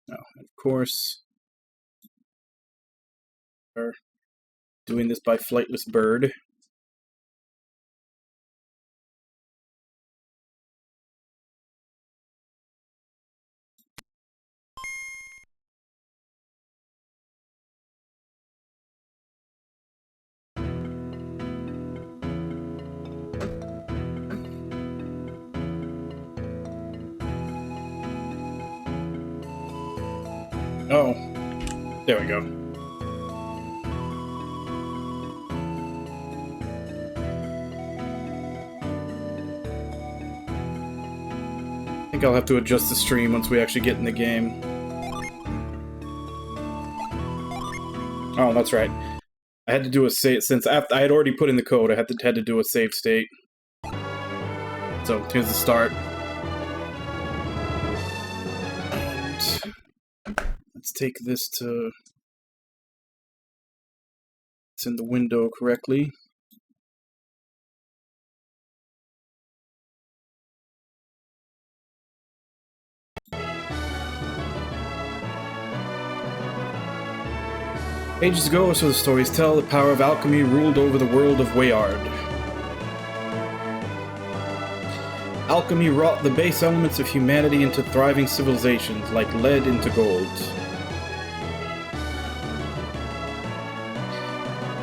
Now, of course, we're doing this by Flightless Bird. Oh, there we go. I think I'll have to adjust the stream once we actually get in the game. Oh, that's right. I had to do a save, since I had already put in the code, I had to do a save state. So, here's the start. And let's take this to... It's in the window correctly. Ages ago, so the stories tell, the power of alchemy ruled over the world of Wayard. Alchemy wrought the base elements of humanity into thriving civilizations, like lead into gold.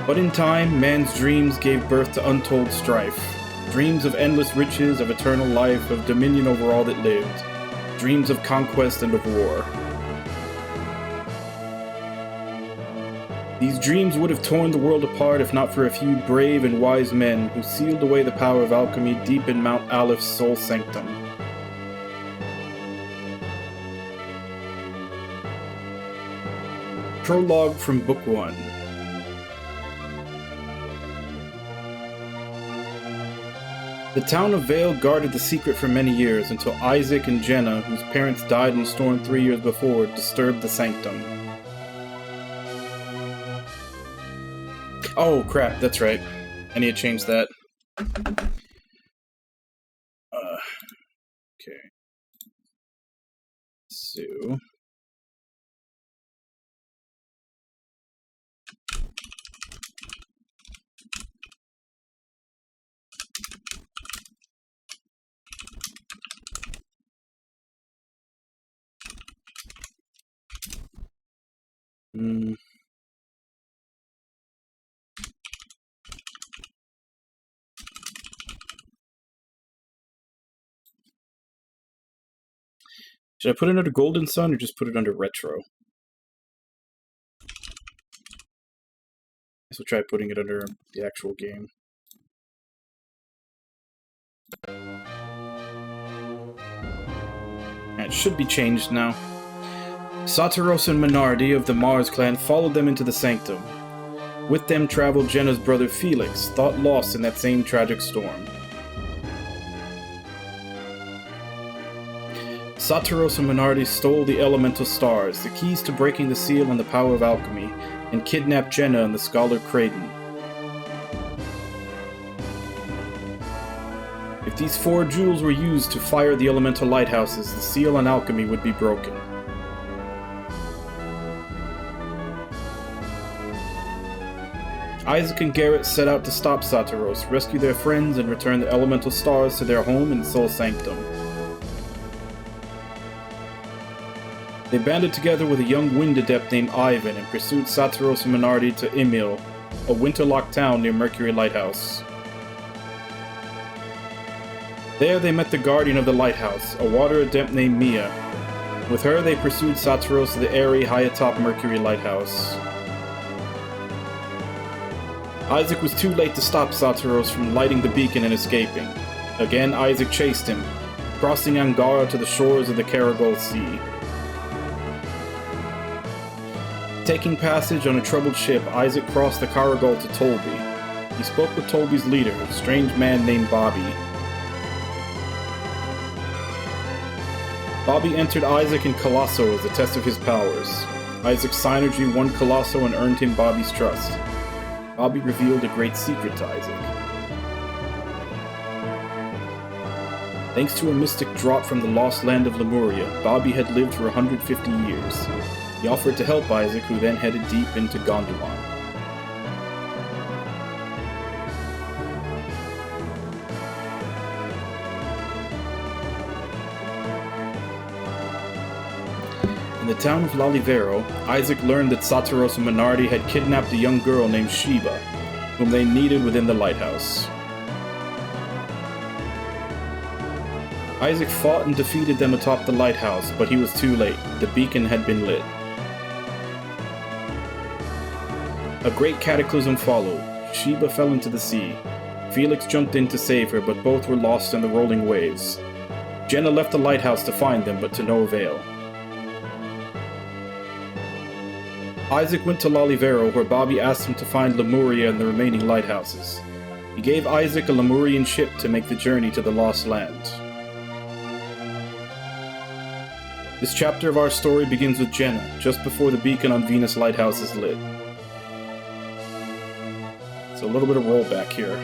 But in time, man's dreams gave birth to untold strife. Dreams of endless riches, of eternal life, of dominion over all that lived. Dreams of conquest and of war. These dreams would have torn the world apart if not for a few brave and wise men who sealed away the power of alchemy deep in Mount Aleph's soul sanctum. Prologue from Book 1. The town of Vale guarded the secret for many years until Isaac and Jenna, whose parents died in a storm 3 years before, disturbed the sanctum. Oh, crap, that's right. I need to change that. Okay. So... Should I put it under Golden Sun or just put it under Retro? I guess we'll try putting it under the actual game. It should be changed now. Satiros and Menardi of the Mars clan followed them into the sanctum. With them traveled Jenna's brother Felix, thought lost in that same tragic storm. Satiros and Menardi stole the elemental stars, the keys to breaking the seal on the power of alchemy, and kidnapped Jenna and the scholar Creighton. If these 4 jewels were used to fire the elemental lighthouses, the seal on alchemy would be broken. Isaac and Garrett set out to stop Satiros, rescue their friends, and return the elemental stars to their home in Soul Sanctum. They banded together with a young wind adept named Ivan and pursued Satiros and Menardi to Emil, a winterlocked town near Mercury Lighthouse. There they met the guardian of the lighthouse, a water adept named Mia. With her they pursued Satiros to the airy high atop Mercury Lighthouse. Isaac was too late to stop Satiros from lighting the beacon and escaping. Again Isaac chased him, crossing Angara to the shores of the Karagol Sea. Taking passage on a troubled ship, Isaac crossed the Karagol to Tolby. He spoke with Tolby's leader, a strange man named Bobby. Bobby entered Isaac and Colosso as a test of his powers. Isaac's synergy won Colosso and earned him Bobby's trust. Bobby revealed a great secret to Isaac. Thanks to a mystic draught from the lost land of Lemuria, Bobby had lived for 150 years. He offered to help Isaac, who then headed deep into Gondwan. In the town of Lalivero, Isaac learned that Sataros and Minardi had kidnapped a young girl named Sheba, whom they needed within the lighthouse. Isaac fought and defeated them atop the lighthouse, but he was too late. The beacon had been lit. A great cataclysm followed. Sheba fell into the sea. Felix jumped in to save her, but both were lost in the rolling waves. Jenna left the lighthouse to find them, but to no avail. Isaac went to Lalivero, where Bobby asked him to find Lemuria and the remaining lighthouses. He gave Isaac a Lemurian ship to make the journey to the Lost Land. This chapter of our story begins with Jenna, just before the beacon on Venus Lighthouse is lit. So a little bit of rollback here.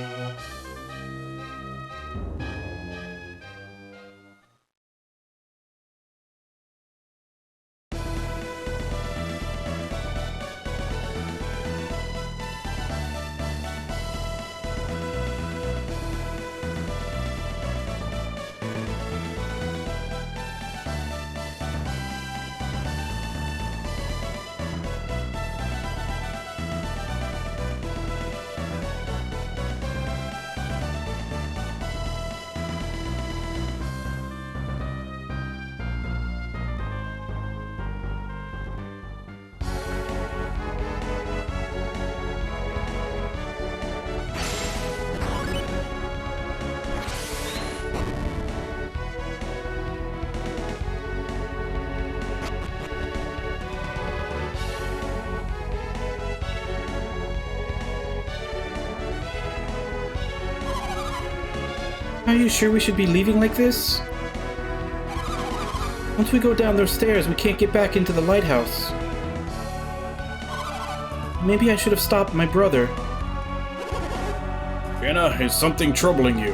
Are you sure we should be leaving like this? Once we go down those stairs, we can't get back into the lighthouse. Maybe I should have stopped my brother. Jenna, is something troubling you?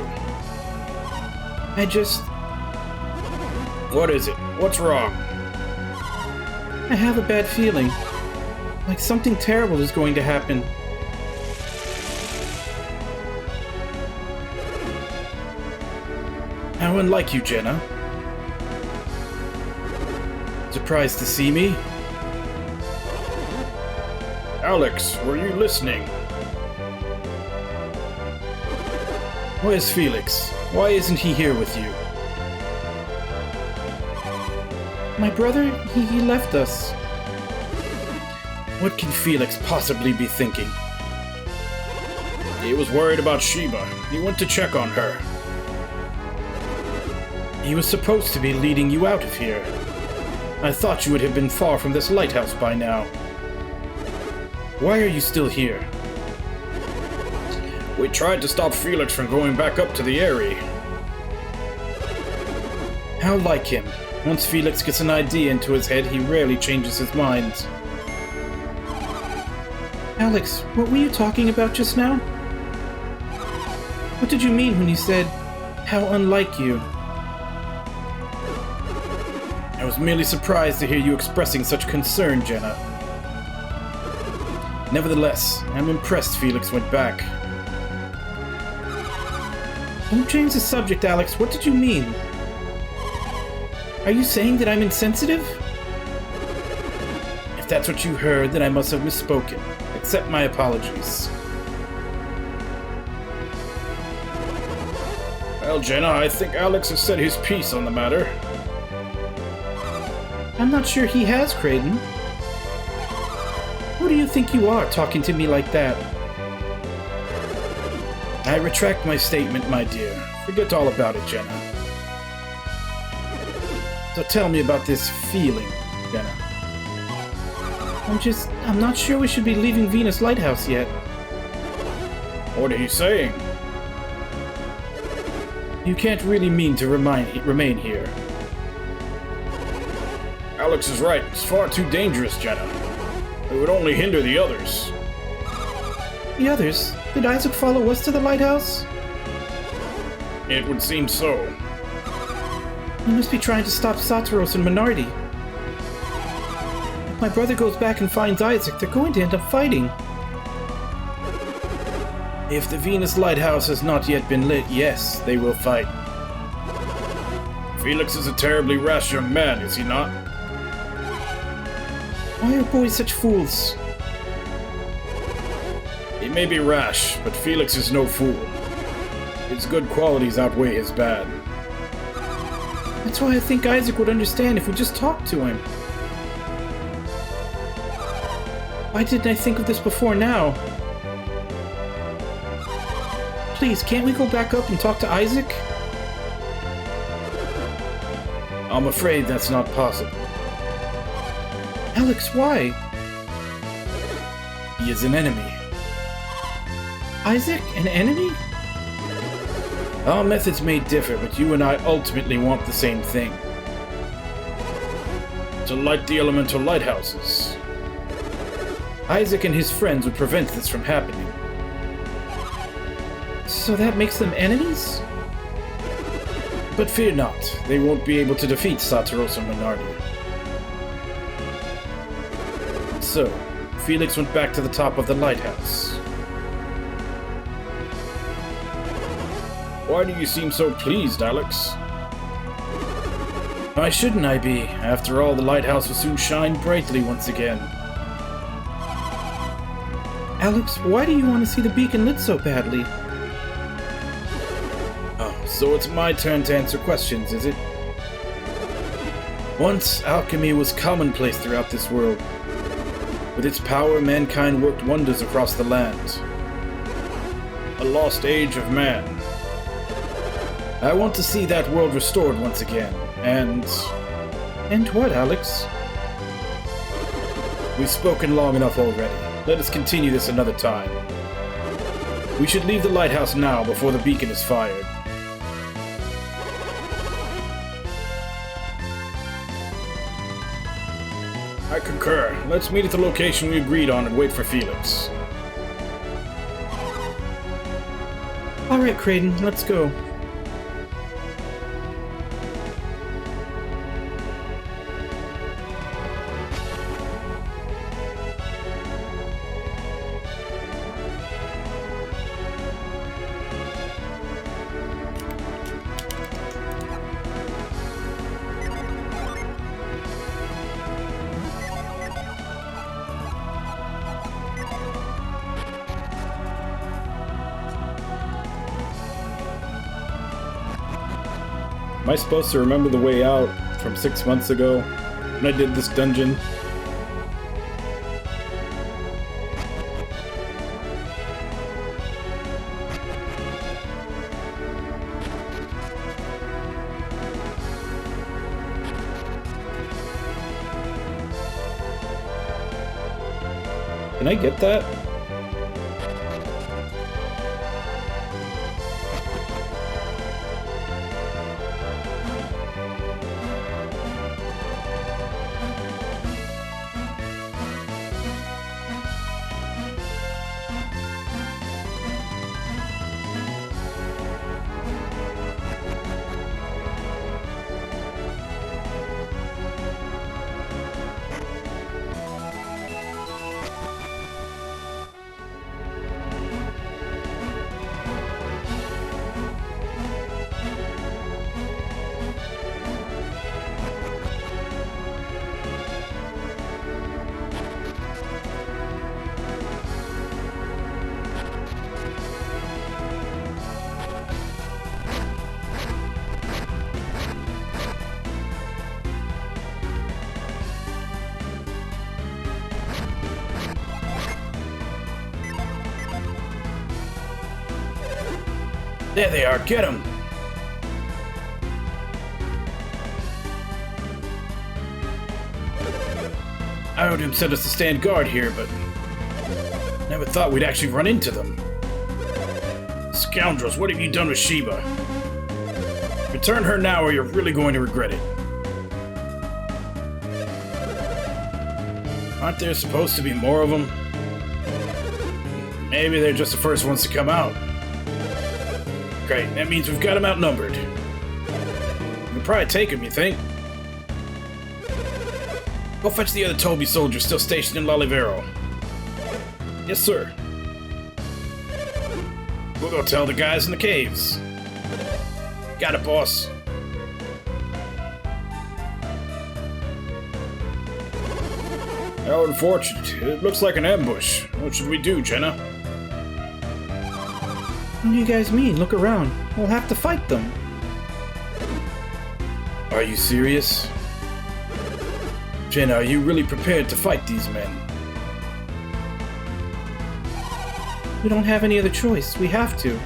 What is it? What's wrong? I have a bad feeling. Like something terrible is going to happen. How unlike you, Jenna. Surprised to see me? Alex, were you listening? Where's Felix? Why isn't he here with you? My brother, he left us. What can Felix possibly be thinking? He was worried about Sheba. He went to check on her. He was supposed to be leading you out of here. I thought you would have been far from this lighthouse by now. Why are you still here? We tried to stop Felix from going back up to the Eyrie. How like him. Once Felix gets an idea into his head, he rarely changes his mind. Alex, what were you talking about just now? What did you mean when you said, how unlike you? I was merely surprised to hear you expressing such concern, Jenna. Nevertheless, I'm impressed Felix went back. Don't change the subject, Alex. What did you mean? Are you saying that I'm insensitive? If that's what you heard, then I must have misspoken. Accept my apologies. Well, Jenna, I think Alex has said his piece on the matter. I'm not sure he has, Creighton. Who do you think you are, talking to me like that? I retract my statement, my dear. Forget all about it, Jenna. So tell me about this feeling, Jenna. I'm not sure we should be leaving Venus Lighthouse yet. What are you saying? You can't really mean to remain here. Alex is right. It's far too dangerous, Jenna. It would only hinder the others. The others? Did Isaac follow us to the lighthouse? It would seem so. You must be trying to stop Satoros and Minardi. If my brother goes back and finds Isaac, they're going to end up fighting. If the Venus Lighthouse has not yet been lit, yes, they will fight. Felix is a terribly rash young man, is he not? Why are boys such fools? He may be rash, but Felix is no fool. His good qualities outweigh his bad. That's why I think Isaac would understand if we just talked to him. Why didn't I think of this before now? Please, can't we go back up and talk to Isaac? I'm afraid that's not possible. Alex, why? He is an enemy. Isaac, an enemy? Our methods may differ, but you and I ultimately want the same thing. To light the elemental lighthouses. Isaac and his friends would prevent this from happening. So that makes them enemies? But fear not, they won't be able to defeat Satoros and Minardi. So, Felix went back to the top of the lighthouse. Why do you seem so pleased, Alex? Why shouldn't I be? After all, the lighthouse will soon shine brightly once again. Alex, why do you want to see the beacon lit so badly? So it's my turn to answer questions, is it? Once, alchemy was commonplace throughout this world. With its power, mankind worked wonders across the land. A lost age of man. I want to see that world restored once again, and... And what, Alex? We've spoken long enough already. Let us continue this another time. We should leave the lighthouse now before the beacon is fired. I concur. Let's meet at the location we agreed on and wait for Felix. Alright, Kraden, let's go. Am I supposed to remember the way out from 6 months ago when I did this dungeon? Can I get that? There they are, get them! Odin sent us to stand guard here, but never thought we'd actually run into them. Scoundrels, what have you done with Sheba? Return her now or you're really going to regret it. Aren't there supposed to be more of them? Maybe they're just the first ones to come out. Great, that means we've got them outnumbered. We'll probably take him, you think? Go fetch the other Toby soldiers still stationed in Lalivero. Yes, sir. We'll go tell the guys in the caves. Got it, boss. How unfortunate. It looks like an ambush. What should we do, Jenna? What do you guys mean? Look around. We'll have to fight them. Are you serious? Jenna, are you really prepared to fight these men? We don't have any other choice. We have to.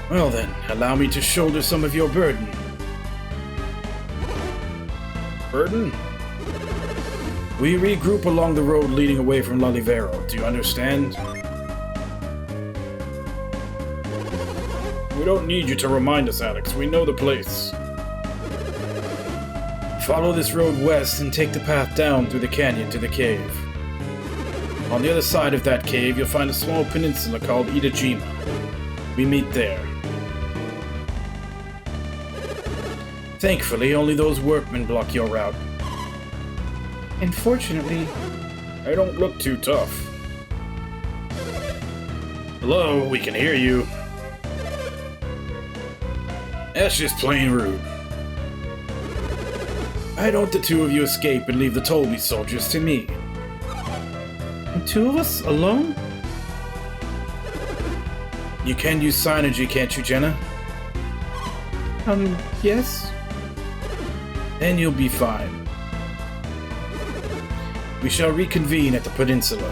Well then, allow me to shoulder some of your burden. Burden? We regroup along the road leading away from Lalivero. Do you understand? We don't need you to remind us, Alex. We know the place. Follow this road west and take the path down through the canyon to the cave. On the other side of that cave, you'll find a small peninsula called Itajima. We meet there. Thankfully, only those workmen block your route. Unfortunately, They don't look too tough. Hello, we can hear you. That's just plain rude. Why don't the two of you escape and leave the Tolby soldiers to me? the two of us alone? You can use synergy, can't you, Jenna? Yes. Then you'll be fine. We shall reconvene at the peninsula.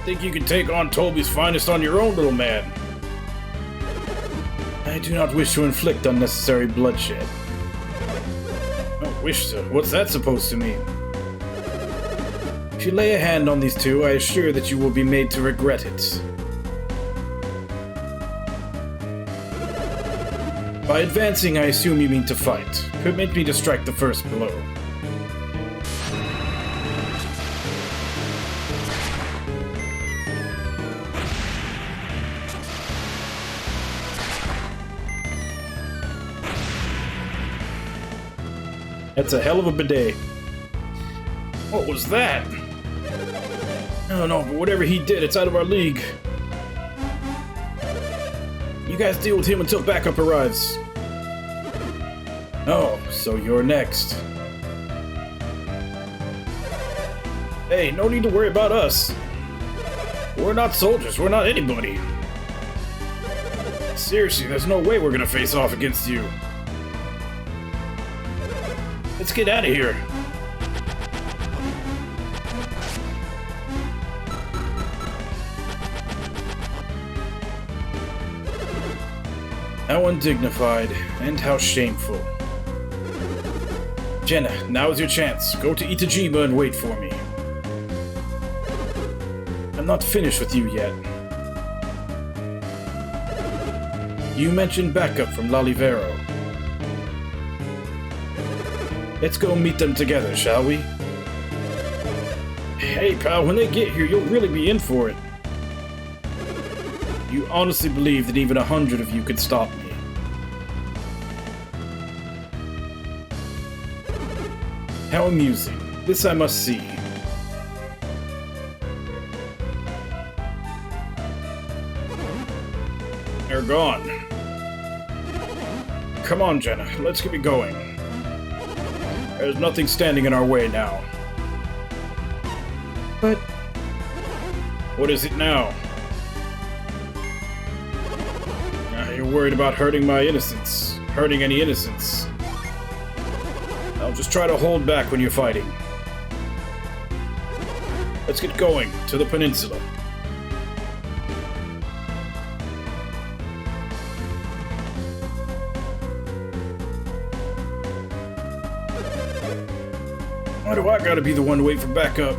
Think you can take on Tolby's finest on your own, little man? I do not wish to inflict unnecessary bloodshed. Don't wish to? What's that supposed to mean? If you lay a hand on these two, I assure that you will be made to regret it. By advancing, I assume you mean to fight. Permit me to strike the first blow. That's a hell of a bidet. What was that? I don't know, but whatever he did, it's out of our league. You guys deal with him until backup arrives. Oh, so you're next. Hey, no need to worry about us. We're not soldiers, we're not anybody. Seriously, there's no way we're gonna face off against you. Let's get out of here. How undignified, and how shameful. Jenna, now is your chance. Go to Itajima and wait for me. I'm not finished with you yet. You mentioned backup from Lalivero. Let's go meet them together, shall we? Hey, pal, when they get here, you'll really be in for it. You honestly believe that even 100 of you could stop me? How amusing. This I must see. They're gone. Come on, Jenna. Let's get it going. There's nothing standing in our way now. But What is it now? You're worried about hurting my innocence. Hurting any innocence. I'll just try to hold back when you're fighting. Let's get going to the peninsula. Why do I gotta be the one to wait for backup?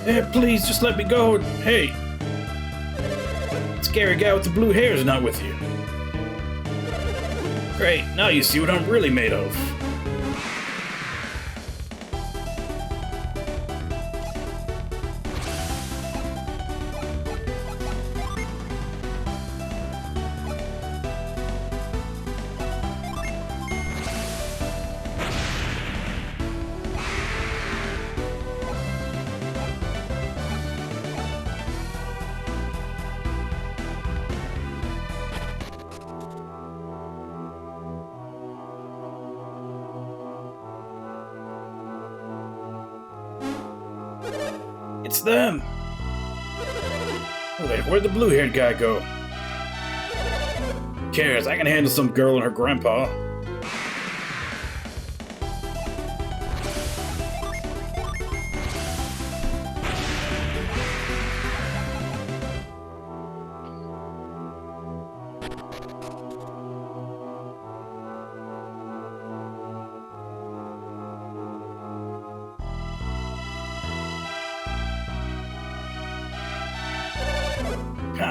Hey, please, just let me go. Hey! Scary guy with the blue hair is not with you. Great, now you see what I'm really made of. It's them! Oh, where'd the blue-haired guy go? Who cares? I can handle some girl and her grandpa.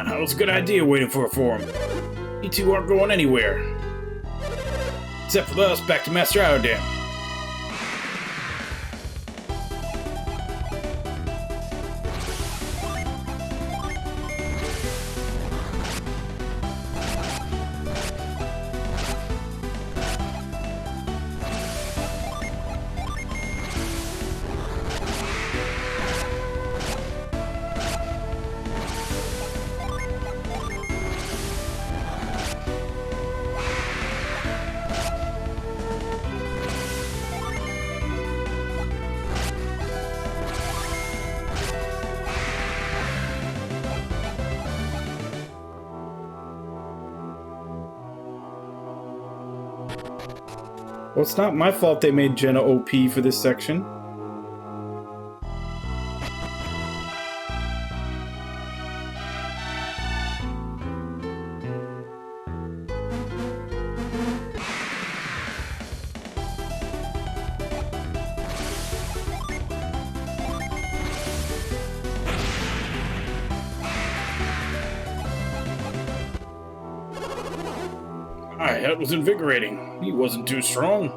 That was a good idea waiting for a form. You two aren't going anywhere. Except for us, back to Master Iodam. Well, it's not my fault they made Jenna OP for this section. That was invigorating. He wasn't too strong.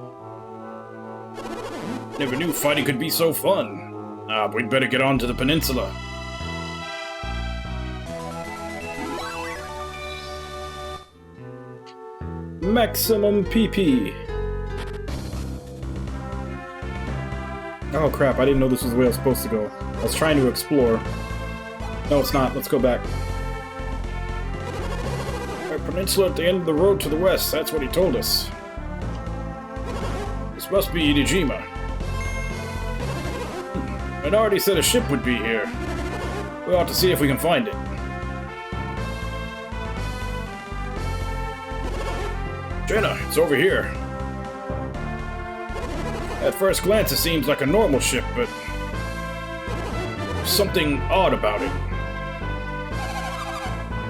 Never knew fighting could be so fun. We'd better get on to the peninsula. Maximum PP. Oh crap, I didn't know this was the way I was supposed to go. I was trying to explore. No, it's not. Let's go back. Peninsula at the end of the road to the west, that's what he told us. This must be Idijima. Minardi said a ship would be here. We ought to see if we can find it. Jenna, it's over here. At first glance it seems like a normal ship, but there's something odd about it.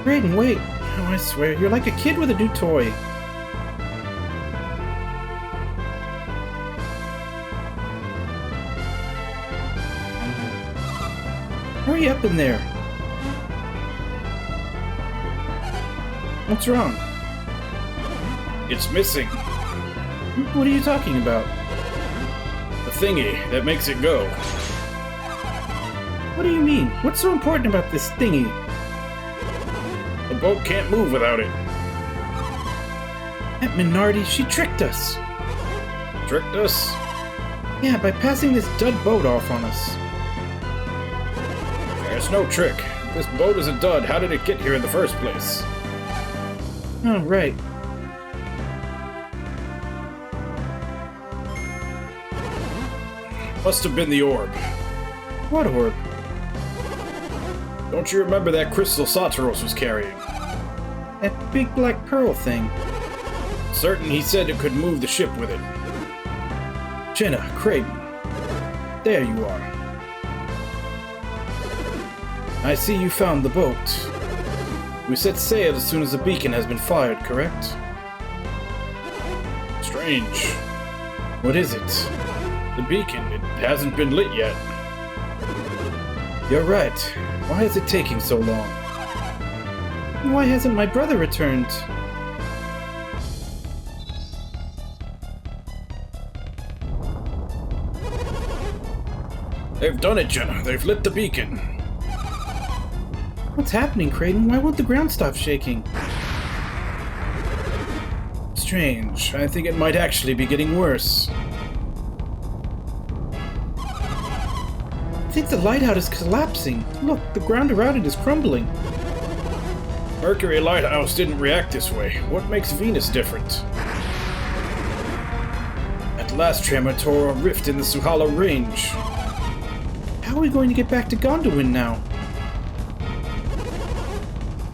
Raiden, wait. Oh, I swear, you're like a kid with a new toy. Hurry up in there. What's wrong? It's missing. What are you talking about? The thingy that makes it go. What do you mean? What's so important about this thingy? The boat can't move without it. That Minardi, she tricked us. Tricked us? Yeah, by passing this dud boat off on us. There's no trick. This boat is a dud. How did it get here in the first place? Oh, right. Must have been the orb. What orb? Don't you remember that crystal Satoros was carrying? That big black pearl thing. Certain he said it could move the ship with it. Jenna, Kraden. There you are. I see you found the boat. We set sail as soon as the beacon has been fired, correct? Strange. What is it? The beacon, it hasn't been lit yet. You're right. Why is it taking so long? Why hasn't my brother returned? They've done it, Jenna. They've lit the beacon. What's happening, Kraden? Why won't the ground stop shaking? Strange. I think it might actually be getting worse. I think the lighthouse is collapsing. Look, the ground around it is crumbling. Mercury Lighthouse didn't react this way. What makes Venus different? At last, tremor tore a rift in the Suhala Range. How are we going to get back to Gondolin now?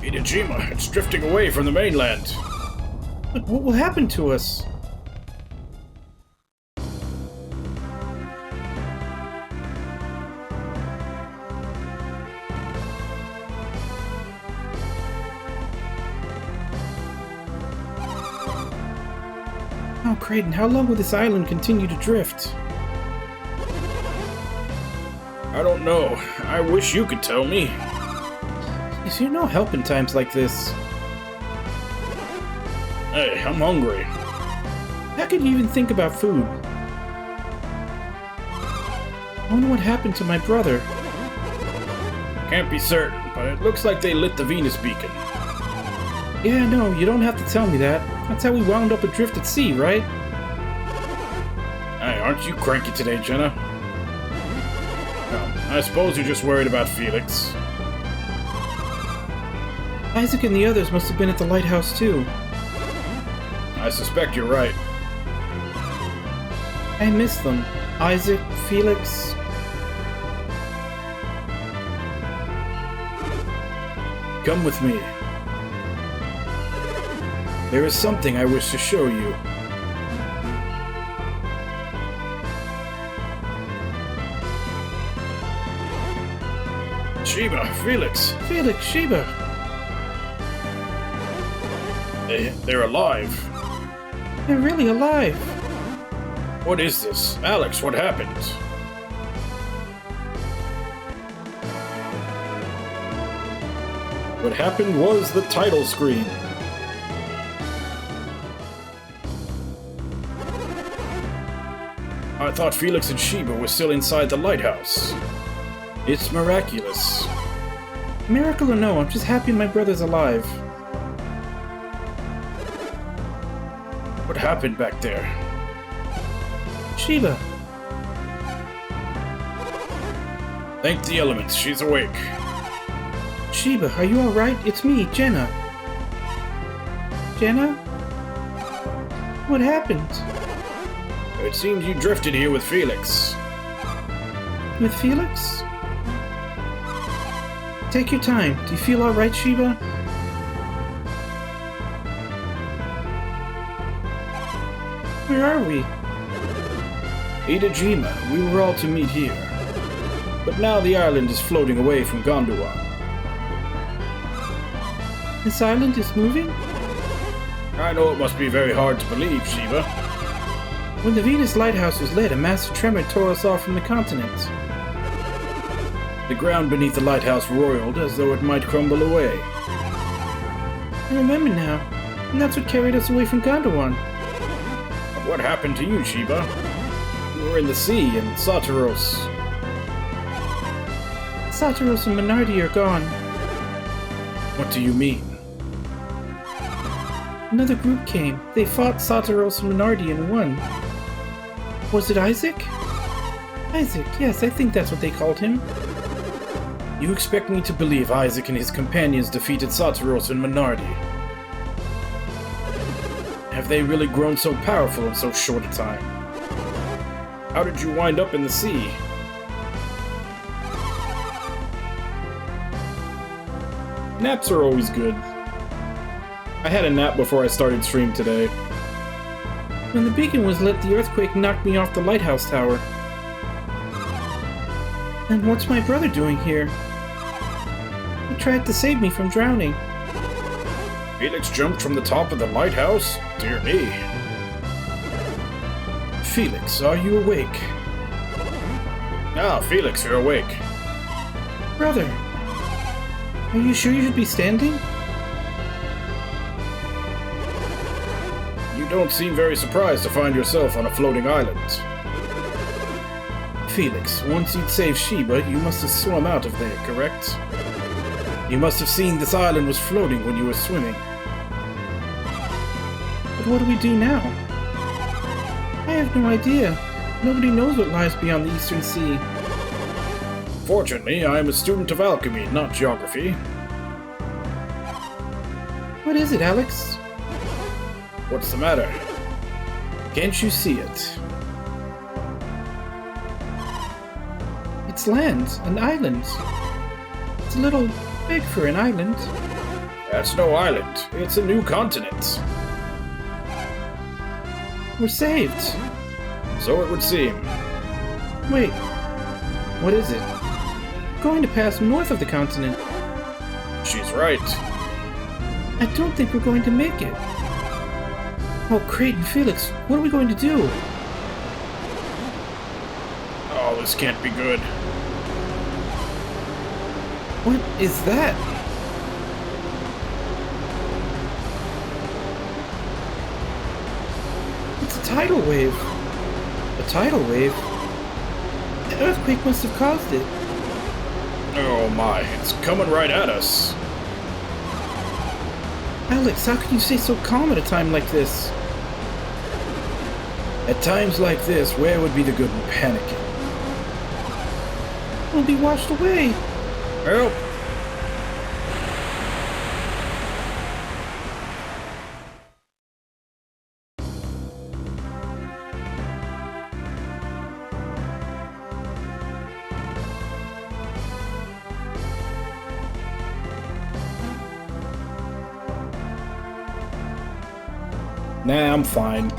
Itajima, it's drifting away from the mainland. But what will happen to us? Oh, Kraden, how long will this island continue to drift? I don't know. I wish you could tell me. Is you no help in times like this? Hey, I'm hungry. How can you even think about food? I wonder what happened to my brother. Can't be certain, but it looks like they lit the Venus beacon. Yeah, no, you don't have to tell me that. That's how we wound up adrift at sea, right? Hey, aren't you cranky today, Jenna? No, I suppose you're just worried about Felix. Isaac and the others must have been at the lighthouse too. I suspect you're right. I miss them. Isaac, Felix. Come with me. There is something I wish to show you. Sheba, Felix. Felix, Sheba. They're alive. They're really alive. What is this? Alex, what happened? What happened was the title screen. I thought Felix and Sheba were still inside the lighthouse. It's miraculous. Miracle or no, I'm just happy my brother's alive. What happened back there? Sheba. Thank the elements, she's awake. Sheba, are you alright? It's me, Jenna. Jenna? What happened? It seems you drifted here with Felix. With Felix? Take your time. Do you feel alright, Sheba? Where are we? Itajima, we were all to meet here. But now the island is floating away from Gondwana. This island is moving? I know it must be very hard to believe, Sheba. When the Venus lighthouse was lit, a massive tremor tore us off from the continent. The ground beneath the lighthouse roiled as though it might crumble away. I remember now, and that's what carried us away from Gondwan. What happened to you, Sheba? You were in the sea in Satiros. Satiros and Menardi are gone. What do you mean? Another group came. They fought Satiros and Menardi and won. Was it Isaac? Isaac, yes, I think that's what they called him. You expect me to believe Isaac and his companions defeated Satiros and Menardi? Have they really grown so powerful in so short a time? How did you wind up in the sea? Naps are always good. I had a nap before I started stream today. When the beacon was lit, the earthquake knocked me off the lighthouse tower. And what's my brother doing here? He tried to save me from drowning. Felix jumped from the top of the lighthouse? Dear me. Felix, are you awake? Ah, Felix, you're awake. Brother, are you sure you should be standing? You don't seem very surprised to find yourself on a floating island. Felix, once you'd saved Sheba, you must have swum out of there, correct? You must have seen this island was floating when you were swimming. But what do we do now? I have no idea. Nobody knows what lies beyond the Eastern Sea. Fortunately, I am a student of alchemy, not geography. What is it, Alex? What's the matter? Can't you see it? It's It's land, an island. It's a little big for an island. That's no island. It's a new continent. We're saved. So it would seem. Wait, what is it? We're going to pass north of the continent. She's right. I don't think we're going to make it. Oh, Creighton, Felix, what are we going to do? Oh, this can't be good. What is that? It's a tidal wave. A tidal wave? The earthquake must have caused it. Oh my, it's coming right at us. Alex, how can you stay so calm at a time like this? At times like this, where would be the good in panicking? We'll be washed away. Help! Nah, I'm fine.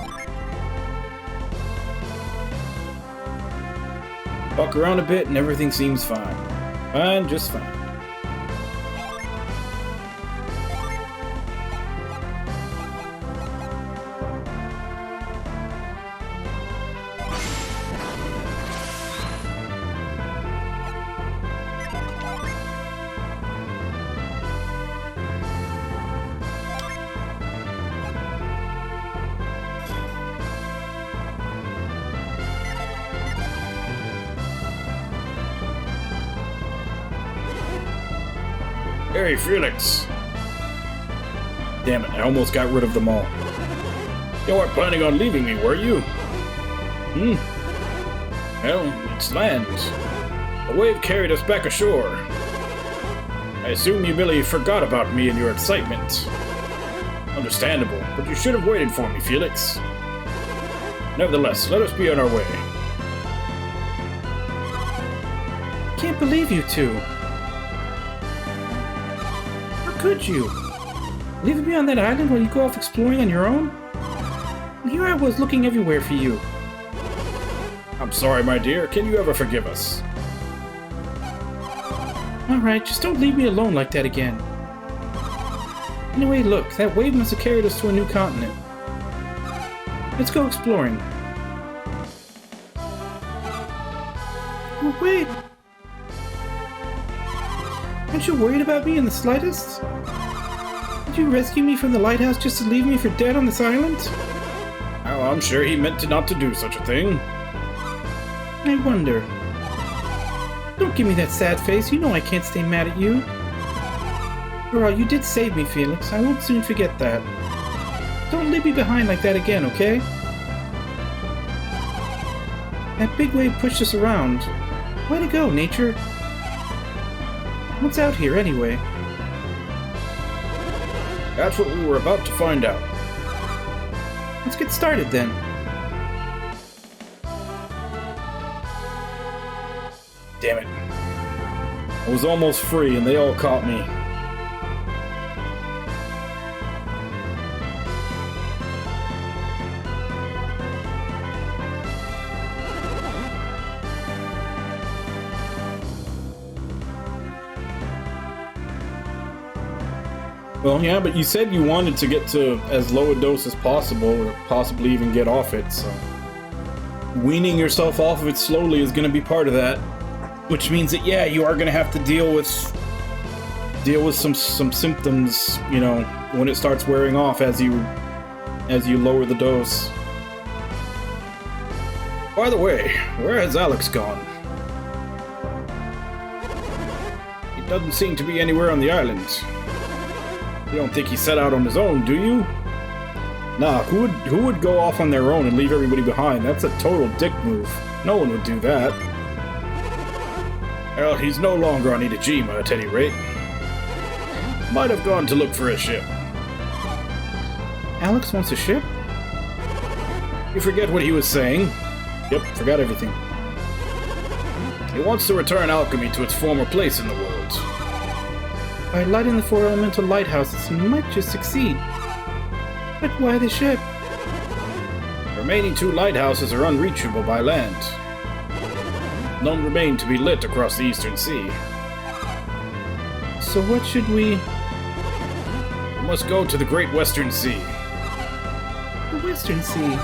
Walk around a bit and everything seems fine. Fine, just fine. Hey, Felix! Damn it, I almost got rid of them all. You weren't planning on leaving me, were you? Well, it's land. A wave carried us back ashore. I assume you merely forgot about me in your excitement. Understandable, but you should have waited for me, Felix. Nevertheless, let us be on our way. Can't believe you two. Could you? Leaving me on that island while you go off exploring on your own? And here I was looking everywhere for you. I'm sorry, my dear. Can you ever forgive us? Alright, just don't leave me alone like that again. Anyway, look, that wave must have carried us to a new continent. Let's go exploring. Oh, wait! Aren't you worried about me in the slightest? Did you rescue me from the lighthouse just to leave me for dead on this island? Oh, I'm sure he meant not to do such a thing. I wonder. Don't give me that sad face, you know I can't stay mad at you. After all, you did save me, Felix. I won't soon forget that. Don't leave me behind like that again, okay? That big wave pushed us around. Way to go, nature. What's out here, anyway? That's what we were about to find out. Let's get started, then. Damn it. I was almost free, and they all caught me. Well, yeah, but you said you wanted to get to as low a dose as possible, or possibly even get off it, so... Weaning yourself off of it slowly is going to be part of that. Which means that, yeah, you are going to have to deal with some symptoms, you know, when it starts wearing off as you lower the dose. By the way, where has Alex gone? He doesn't seem to be anywhere on the island. You don't think he set out on his own, do you? Nah, who would go off on their own and leave everybody behind? That's a total dick move. No one would do that. Well, he's no longer on Itajima, at any rate. Might have gone to look for a ship. Alex wants a ship? You forget what he was saying? Yep, forgot everything. He wants to return alchemy to its former place in the world. By lighting the 4 elemental lighthouses, he might just succeed. But why the ship? The remaining 2 lighthouses are unreachable by land. None remain to be lit across the Eastern Sea. So what should we... We must go to the Great Western Sea. The Western Sea?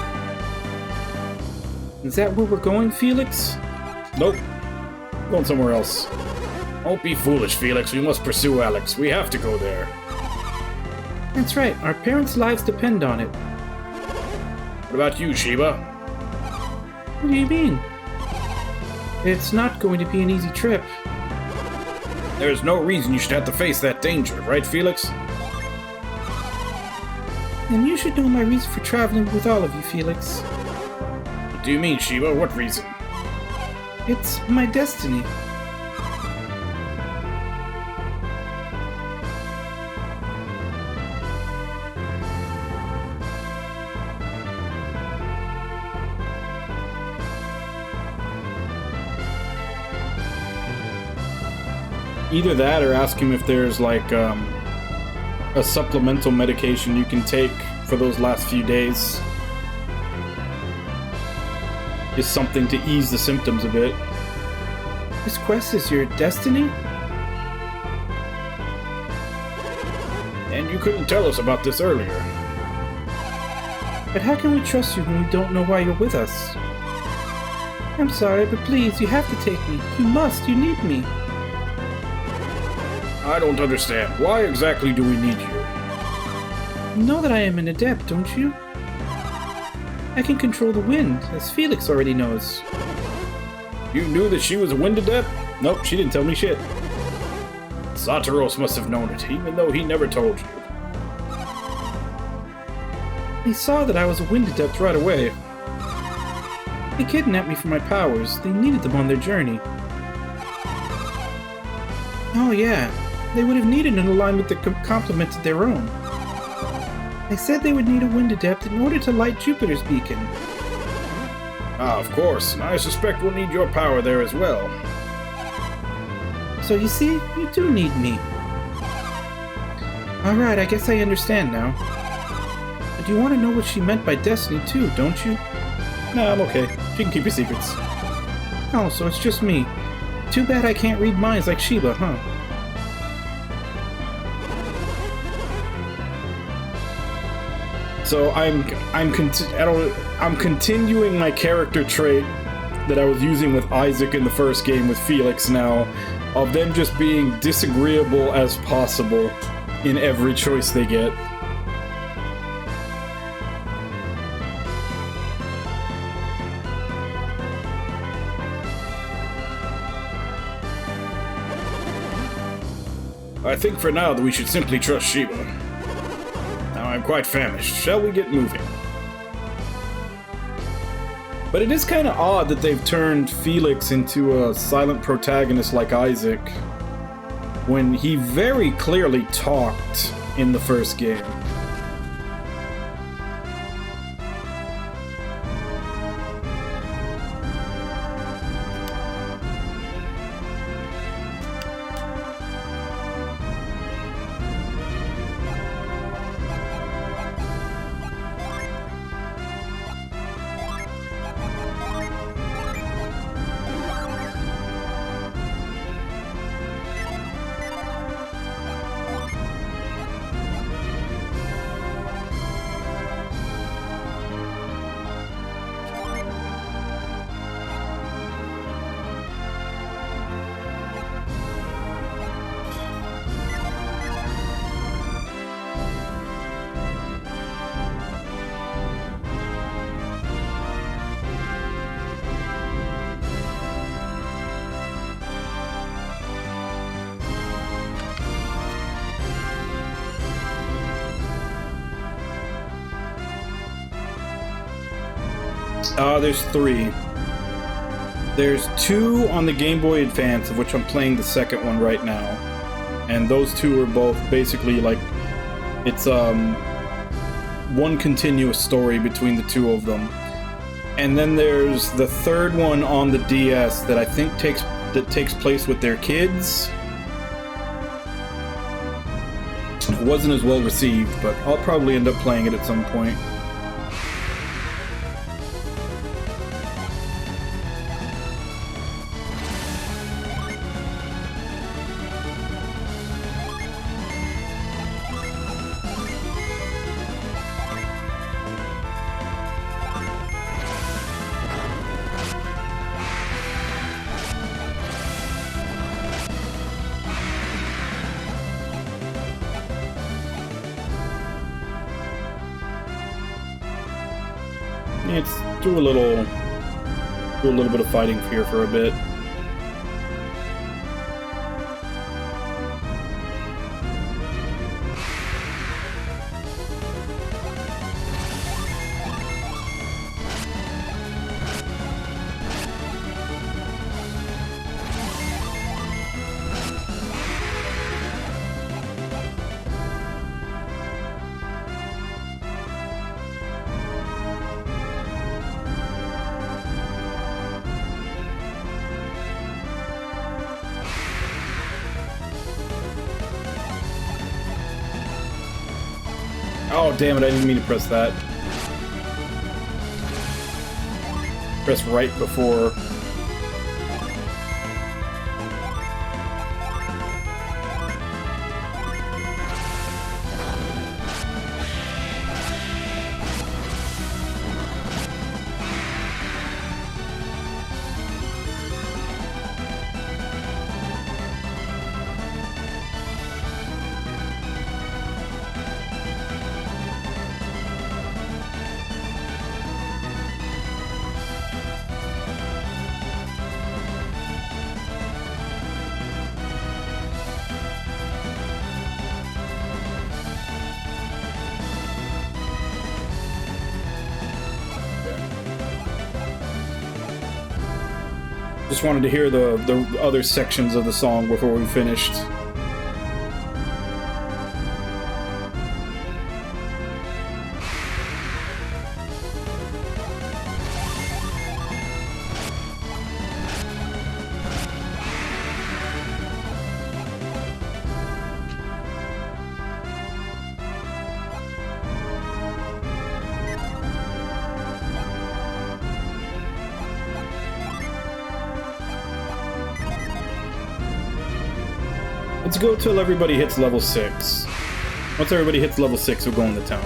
Is that where we're going, Felix? Nope. Going somewhere else. Don't be foolish, Felix. We must pursue Alex. We have to go there. That's right. Our parents' lives depend on it. What about you, Sheba? What do you mean? It's not going to be an easy trip. There's no reason you should have to face that danger, right, Felix? And you should know my reason for traveling with all of you, Felix. What do you mean, Sheba? What reason? It's my destiny. Either that or ask him if there's like a supplemental medication you can take for those last few days. Just something to ease the symptoms a bit. This quest is your destiny? And you couldn't tell us about this earlier. But how can we trust you when we don't know why you're with us? I'm sorry, but please, you have to take me. You must, you need me. I don't understand. Why exactly do we need you? You know that I am an adept, don't you? I can control the wind, as Felix already knows. You knew that she was a wind adept? Nope, she didn't tell me shit. Satiros must have known it, even though he never told you. They saw that I was a wind adept right away. They kidnapped me for my powers. They needed them on their journey. Oh yeah, they would have needed an alignment that complemented their own. They said they would need a wind adept in order to light Jupiter's beacon. Ah, of course, and I suspect we'll need your power there as well. So you see, you do need me. Alright, I guess I understand now. But you want to know what she meant by destiny too, don't you? Nah, I'm okay. She can keep your secrets. Oh, so it's just me. Too bad I can't read minds like Sheba, huh? So I'm continuing my character trait that I was using with Isaac in the first game with Felix now, of them just being disagreeable as possible in every choice they get. I think for now that we should simply trust Sheba. Now I'm quite famished. Shall we get moving? But it is kind of odd that they've turned Felix into a silent protagonist like Isaac, when he very clearly talked in the first game. There's 3. There's 2 on the Game Boy Advance, of which I'm playing the second one right now. And those 2 are both basically like, it's one continuous story between the 2 of them. And then there's the third one on the DS that I think takes that takes place with their kids. It wasn't as well received, but I'll probably end up playing it at some point. Let's do a little bit of fighting here for a bit. Oh, damn it, I didn't mean to press that. Press right before. Just wanted to hear the other sections of the song before we finished. Let's go till everybody hits level 6. Once everybody hits level 6, we'll go into town.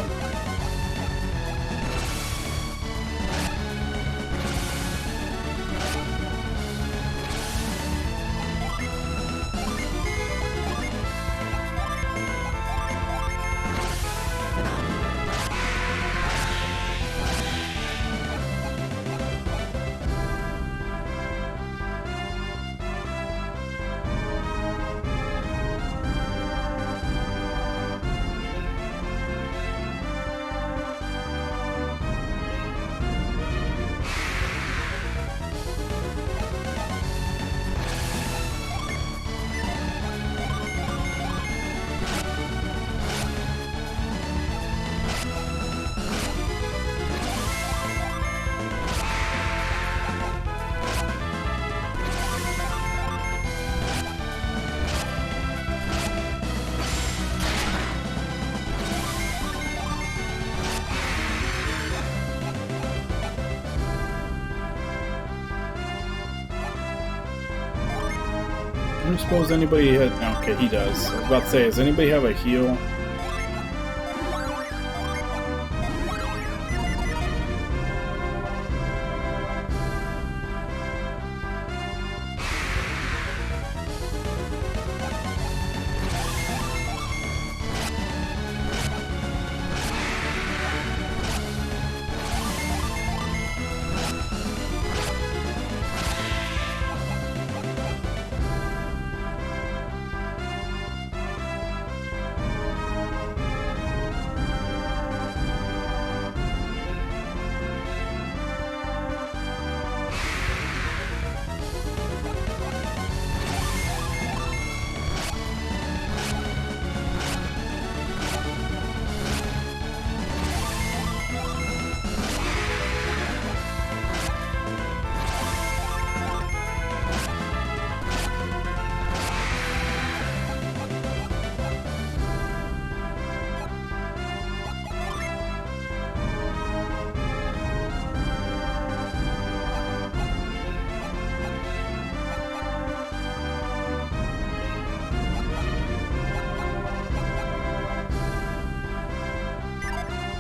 I don't suppose anybody had... Okay, he does. I was about to say, does anybody have a heal?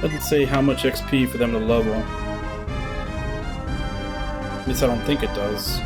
Doesn't say how much XP for them to level. At least I don't think it does.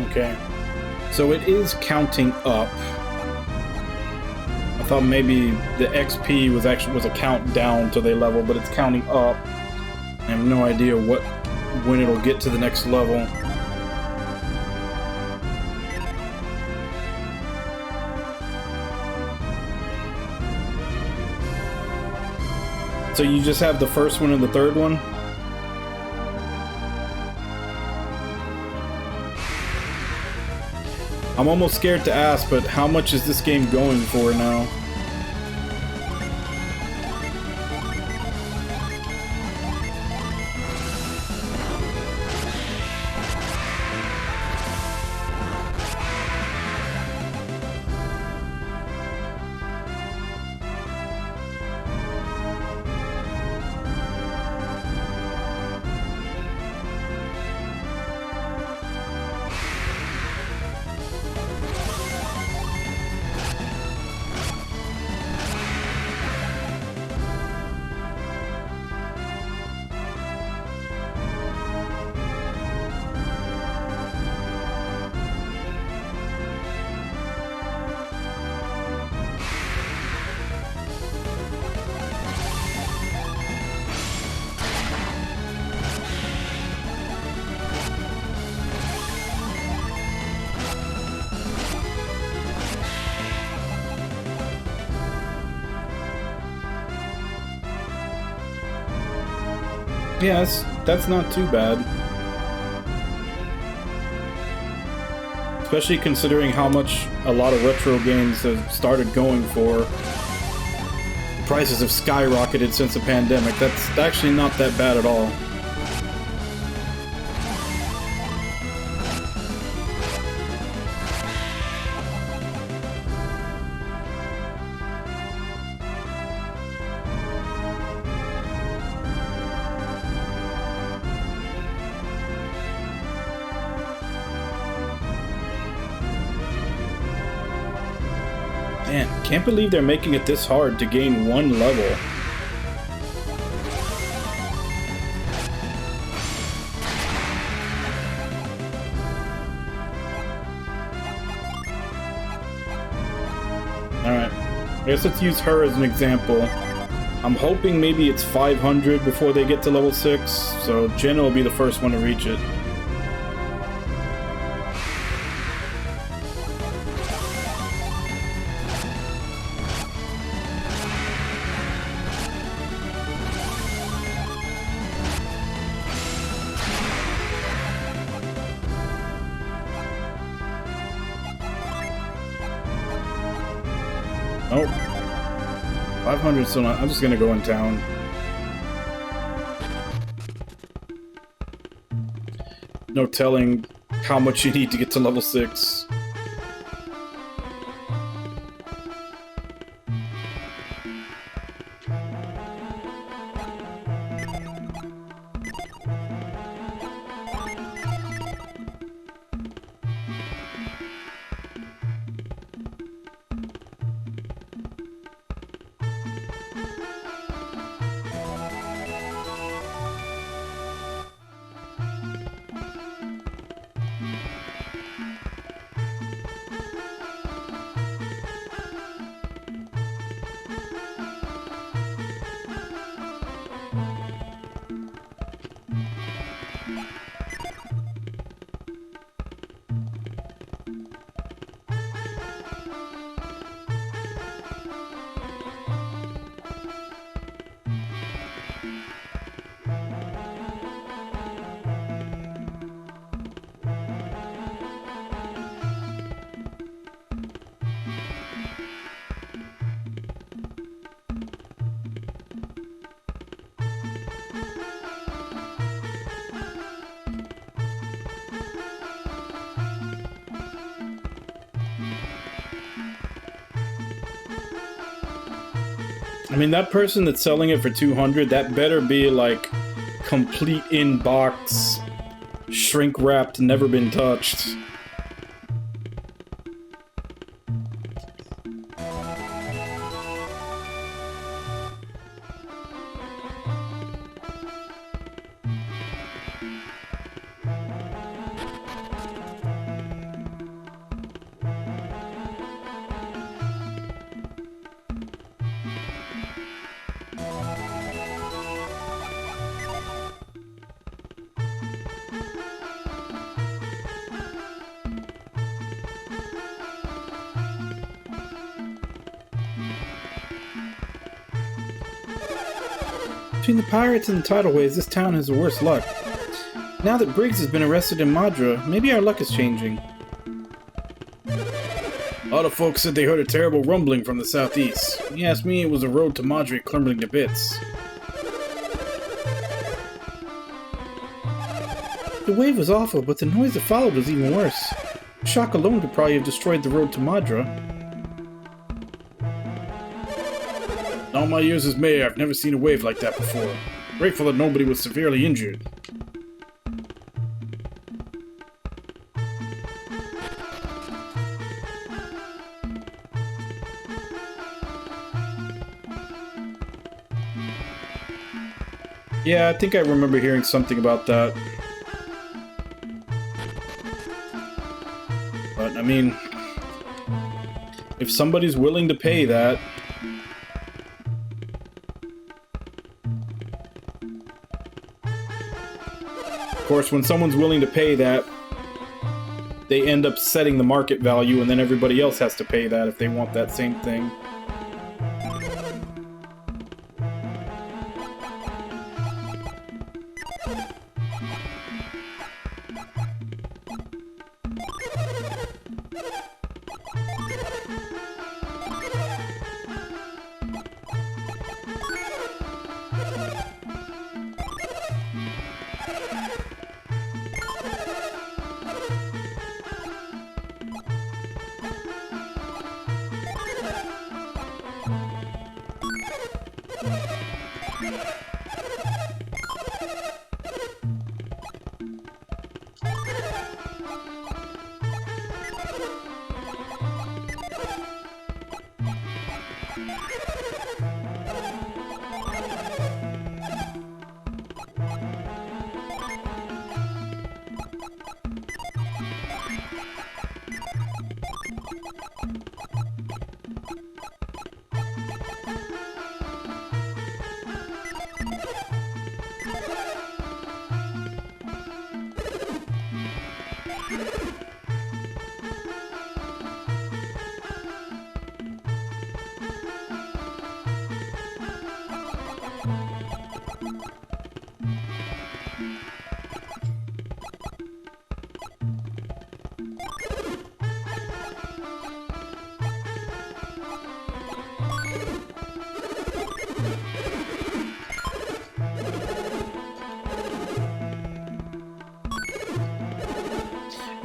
Okay. So it is counting up. I thought maybe the XP was a countdown till they level, but it's counting up. I have no idea when it'll get to the next level. So you just have the first one and the third one? I'm almost scared to ask, but how much is this game going for now? Yes, that's not too bad. Especially considering how much a lot of retro games have started going for. The prices have skyrocketed since the pandemic. That's actually not that bad at all. Man, can't believe they're making it this hard to gain one level. Alright, I guess let's use her as an example. I'm hoping maybe it's 500 before they get to level 6, so Jenna will be the first one to reach it. Nope. 500 still not. I'm just gonna go in town. No telling how much you need to get to level 6. I mean, that person that's selling it for 200, that better be like complete in-box, shrink-wrapped, never been touched. Between the pirates and the tidalways, this town has the worst luck. Now that Briggs has been arrested in Madra, maybe our luck is changing. A lot of folks said they heard a terrible rumbling from the southeast. When you asked me, it was the road to Madre crumbling to bits. The wave was awful, but the noise that followed was even worse. The shock alone could probably have destroyed the road to Madra. In all my years as mayor, I've never seen a wave like that before. Grateful that nobody was severely injured. Yeah, I think I remember hearing something about that. But, I mean, if somebody's willing to pay that... Of course, when someone's willing to pay that, they end up setting the market value, and then everybody else has to pay that if they want that same thing.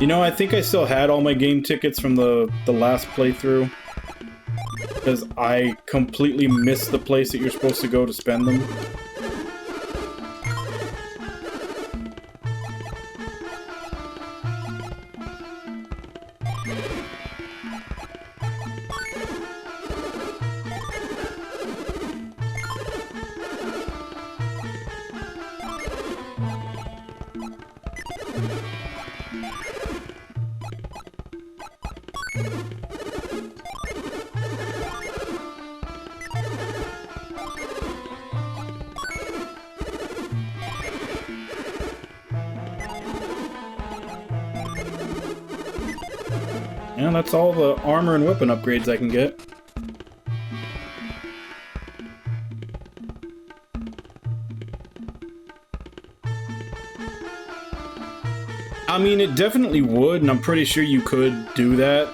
You know, I think I still had all my game tickets from the last playthrough. Because I completely missed the place that you're supposed to go to spend them. And that's all the armor and weapon upgrades I can get. I mean, it definitely would, and I'm pretty sure you could do that.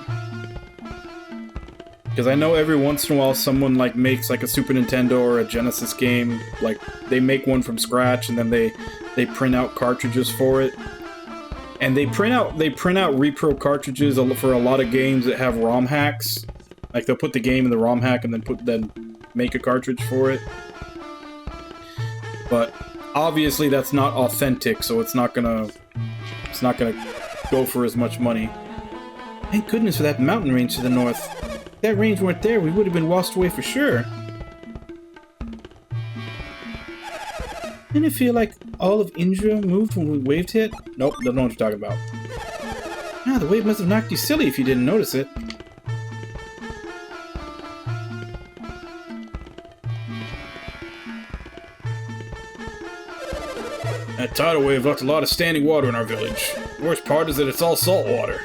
Because I know every once in a while someone like makes like a Super Nintendo or a Genesis game, like they make one from scratch and then they print out cartridges for it. And they print out repro cartridges for a lot of games that have ROM hacks. Like they'll put the game in the ROM hack and then make a cartridge for it. But obviously that's not authentic, so it's not gonna go for as much money. Thank goodness for that mountain range to the north. If that range weren't there, we would have been washed away for sure. Didn't it feel like all of Indra moved when we waved hit? Nope, don't know what you're talking about. Ah, the wave must have knocked you silly if you didn't notice it. That tidal wave left a lot of standing water in our village. The worst part is that it's all salt water.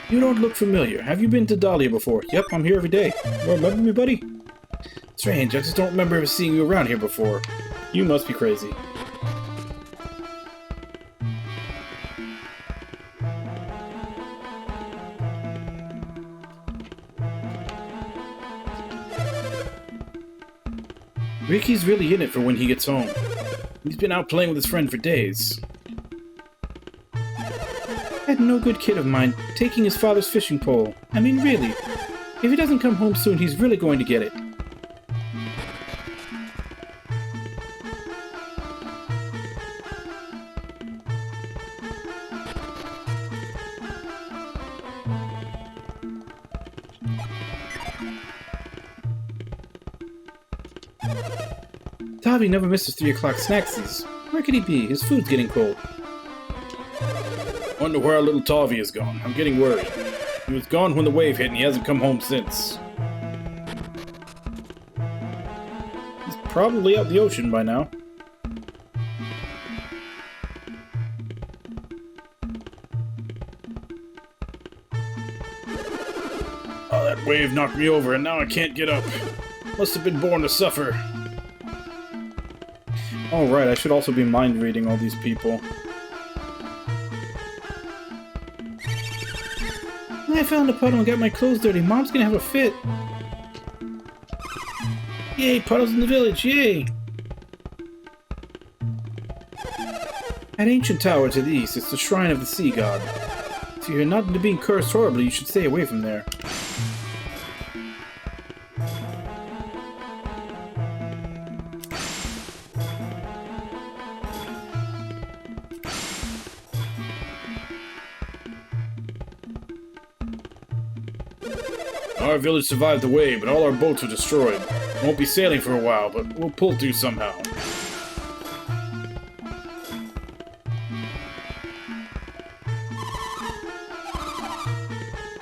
You don't look familiar. Have you been to Dahlia before? Yep, I'm here every day. You remember me, buddy? Strange, I just don't remember ever seeing you around here before. You must be crazy. Ricky's really in it for when he gets home. He's been out playing with his friend for days. That no good kid of mine taking his father's fishing pole. I mean, really. If he doesn't come home soon, he's really going to get it. Tavi never misses 3 o'clock snacksies. Where could he be? His food's getting cold. Wonder where our little Tavi is gone. I'm getting worried. He was gone when the wave hit and he hasn't come home since. He's probably out the ocean by now. Oh, that wave knocked me over and now I can't get up. Must have been born to suffer. Oh right, I should also be mind reading all these people. I found a puddle and got my clothes dirty. Mom's gonna have a fit. Yay, puddles in the village, yay! That ancient tower to the east, it's the shrine of the sea god. If you're not into being cursed horribly, you should stay away from there. Our village survived the wave, but all our boats were destroyed. Won't be sailing for a while, but we'll pull through somehow.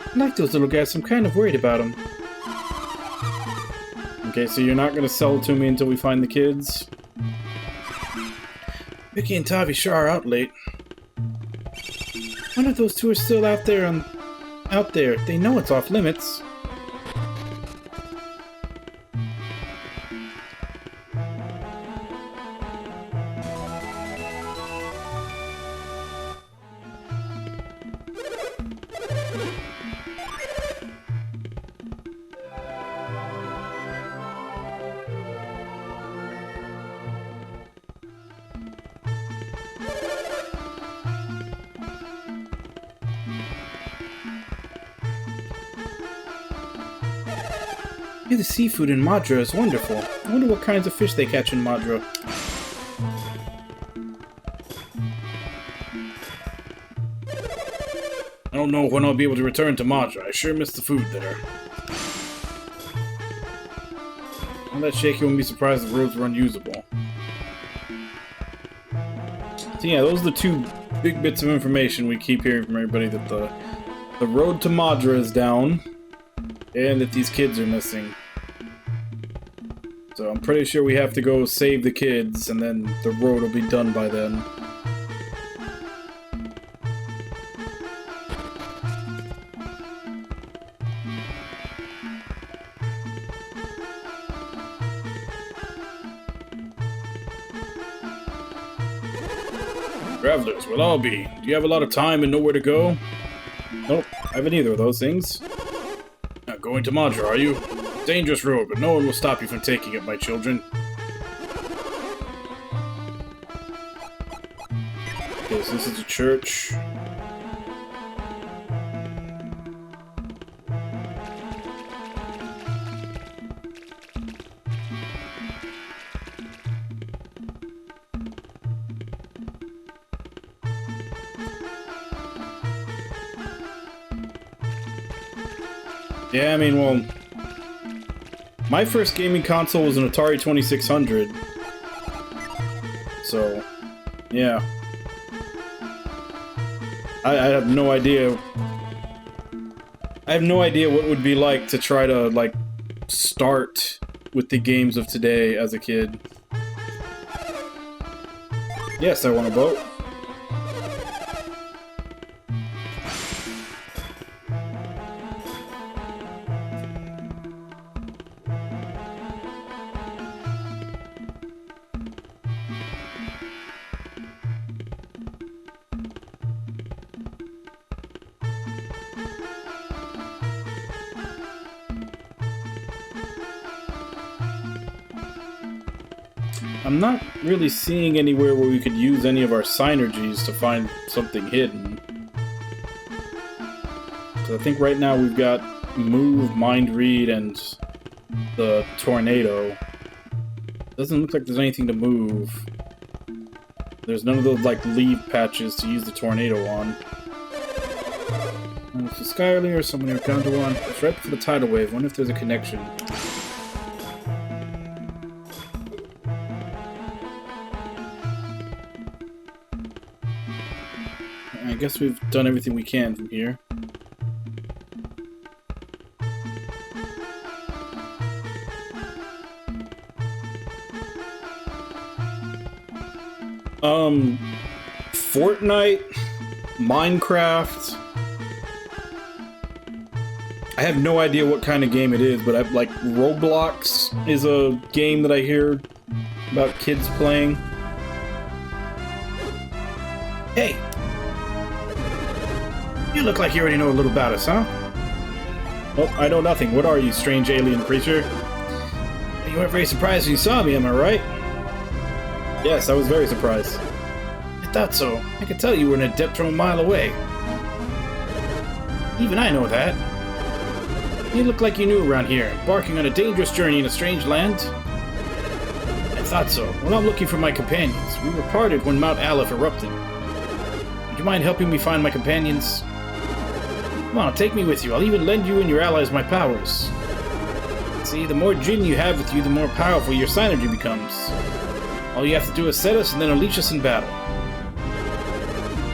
I like those little guys, I'm kind of worried about them. Okay, so you're not gonna sell it to me until we find the kids? Vicky and Tavi sure are out late. Wonder if those two are still out there They know it's off limits. Yeah, the seafood in Madra is wonderful. I wonder what kinds of fish they catch in Madra. I don't know when I'll be able to return to Madra. I sure miss the food there. All that shaky wouldn't be surprised if the roads were unusable. So yeah, those are the 2 big bits of information we keep hearing from everybody, that the road to Madra is down, and that these kids are missing. So I'm pretty sure we have to go save the kids, and then the road will be done by then. Travelers, we'll all be. Do you have a lot of time and nowhere to go? Nope, I haven't either of those things. Not going to Madra, are you? Dangerous road, but no one will stop you from taking it, my children. Okay, so this is a church. Yeah, I mean, well, my first gaming console was an Atari 2600. So, yeah. I have no idea. I have no idea what it would be like to try to, like, start with the games of today as a kid. Yes, I want a boat. I'm not really seeing anywhere where we could use any of our synergies to find something hidden. So I think right now we've got Move, Mind Read, and the Tornado. Doesn't look like there's anything to move. There's none of those, like, leave patches to use the Tornado on. It's a Skyly or someone who counter one. It's right before the tidal wave. Wonder if there's a connection. I guess we've done everything we can from here. Fortnite, Minecraft. I have no idea what kind of game it is, but like Roblox is a game that I hear about kids playing. Hey! You look like you already know a little about us, huh? Oh, I know nothing. What are you, strange alien creature? You weren't very surprised when you saw me, am I right? Yes, I was very surprised. I thought so. I could tell you were in a depth from a mile away. Even I know that. You look like you knew around here, embarking on a dangerous journey in a strange land. I thought so. Well, I'm looking for my companions. We were parted when Mount Aleph erupted. Would you mind helping me find my companions? Come on, take me with you. I'll even lend you and your allies my powers. See, the more Jinn you have with you, the more powerful your synergy becomes. All you have to do is set us and then unleash us in battle.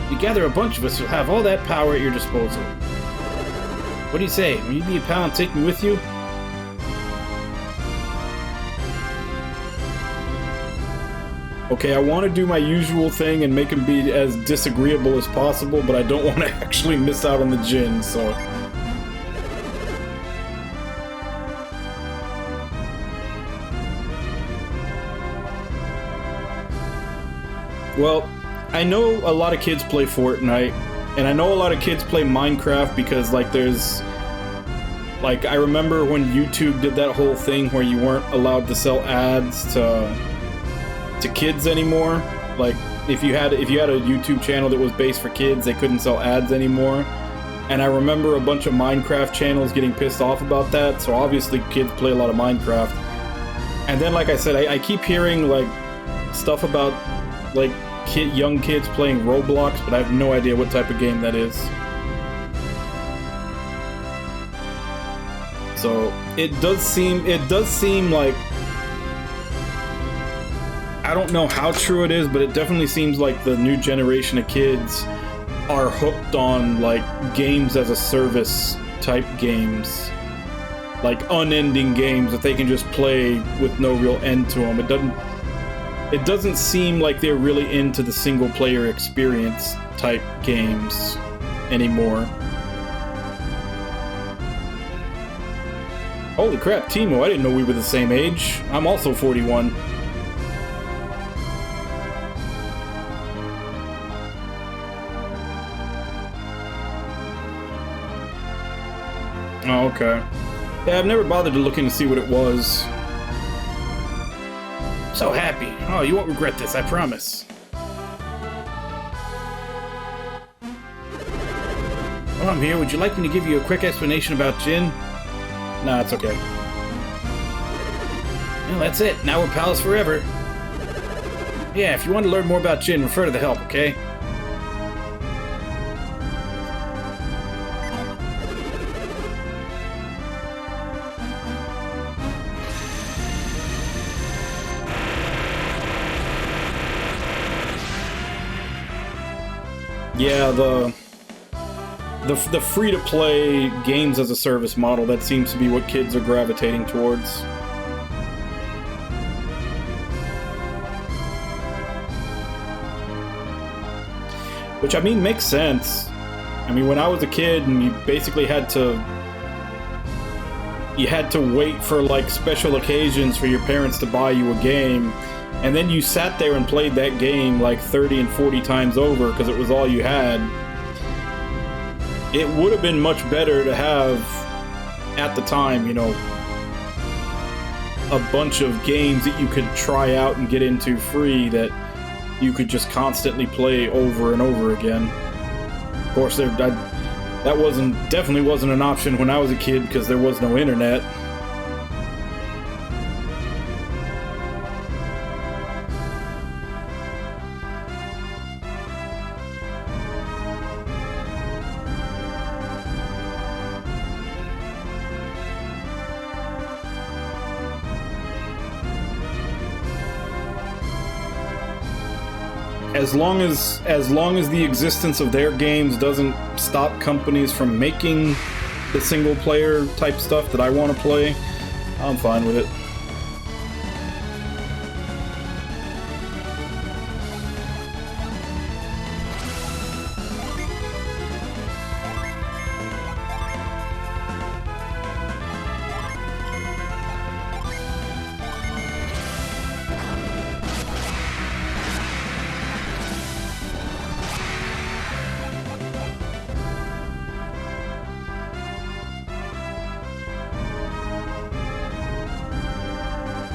If you gather a bunch of us, you'll have all that power at your disposal. What do you say? Will you be a pal and take me with you? Okay, I want to do my usual thing and make him be as disagreeable as possible, but I don't want to actually miss out on the Jinn, so... Well, I know a lot of kids play Fortnite, and I know a lot of kids play Minecraft because, like, there's... Like, I remember when YouTube did that whole thing where you weren't allowed to sell ads to kids anymore. Like, if you had a YouTube channel that was based for kids, they couldn't sell ads anymore. And I remember a bunch of Minecraft channels getting pissed off about that, so obviously kids play a lot of Minecraft. And then, like I said, I keep hearing, like, stuff about, like, young kids playing Roblox, but I have no idea what type of game that is. So it does seem like, I don't know how true it is, but it definitely seems like the new generation of kids are hooked on, like, games as a service type games, like unending games that they can just play with no real end to them. It doesn't seem like they're really into the single-player experience type games anymore. Holy crap, Timo, I didn't know we were the same age. I'm also 41. Oh, okay. Yeah, I've never bothered to look in to see what it was. So happy. Oh, you won't regret this, I promise. While I'm here, would you like me to give you a quick explanation about Jinn? Nah, it's okay. Well, that's it. Now we're pals forever. Yeah, if you want to learn more about Jinn, refer to the help, okay? Yeah, the free-to-play games as a service model, that seems to be what kids are gravitating towards. Which, I mean, makes sense. I mean, when I was a kid and you basically had to wait for, like, special occasions for your parents to buy you a game, and then you sat there and played that game like 30 and 40 times over because it was all you had. It would have been much better to have, at the time, you know, a bunch of games that you could try out and get into free that you could just constantly play over and over again. Of course, that definitely wasn't an option when I was a kid because there was no internet. As long as the existence of their games doesn't stop companies from making the single player type stuff that I want to play, I'm fine with it.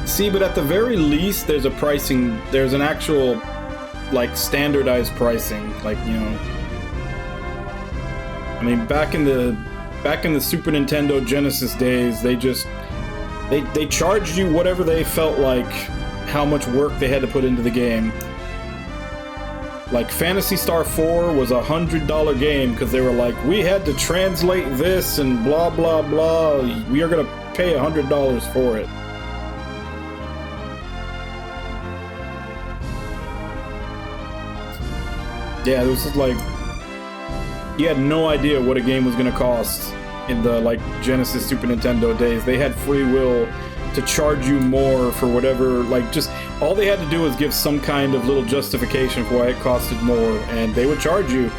See, but at the very least, there's an actual, like, standardized pricing, like, you know. I mean, back in the Super Nintendo Genesis days, they charged you whatever they felt like, how much work they had to put into the game. Like, Phantasy Star 4 was a $100 game, because they were like, we had to translate this and blah, blah, blah. We are going to pay $100 for it. Yeah, this is like, you had no idea what a game was going to cost in the, like, Genesis, Super Nintendo days. They had free will to charge you more for whatever, like, just, all they had to do was give some kind of little justification for why it costed more, and they would charge you.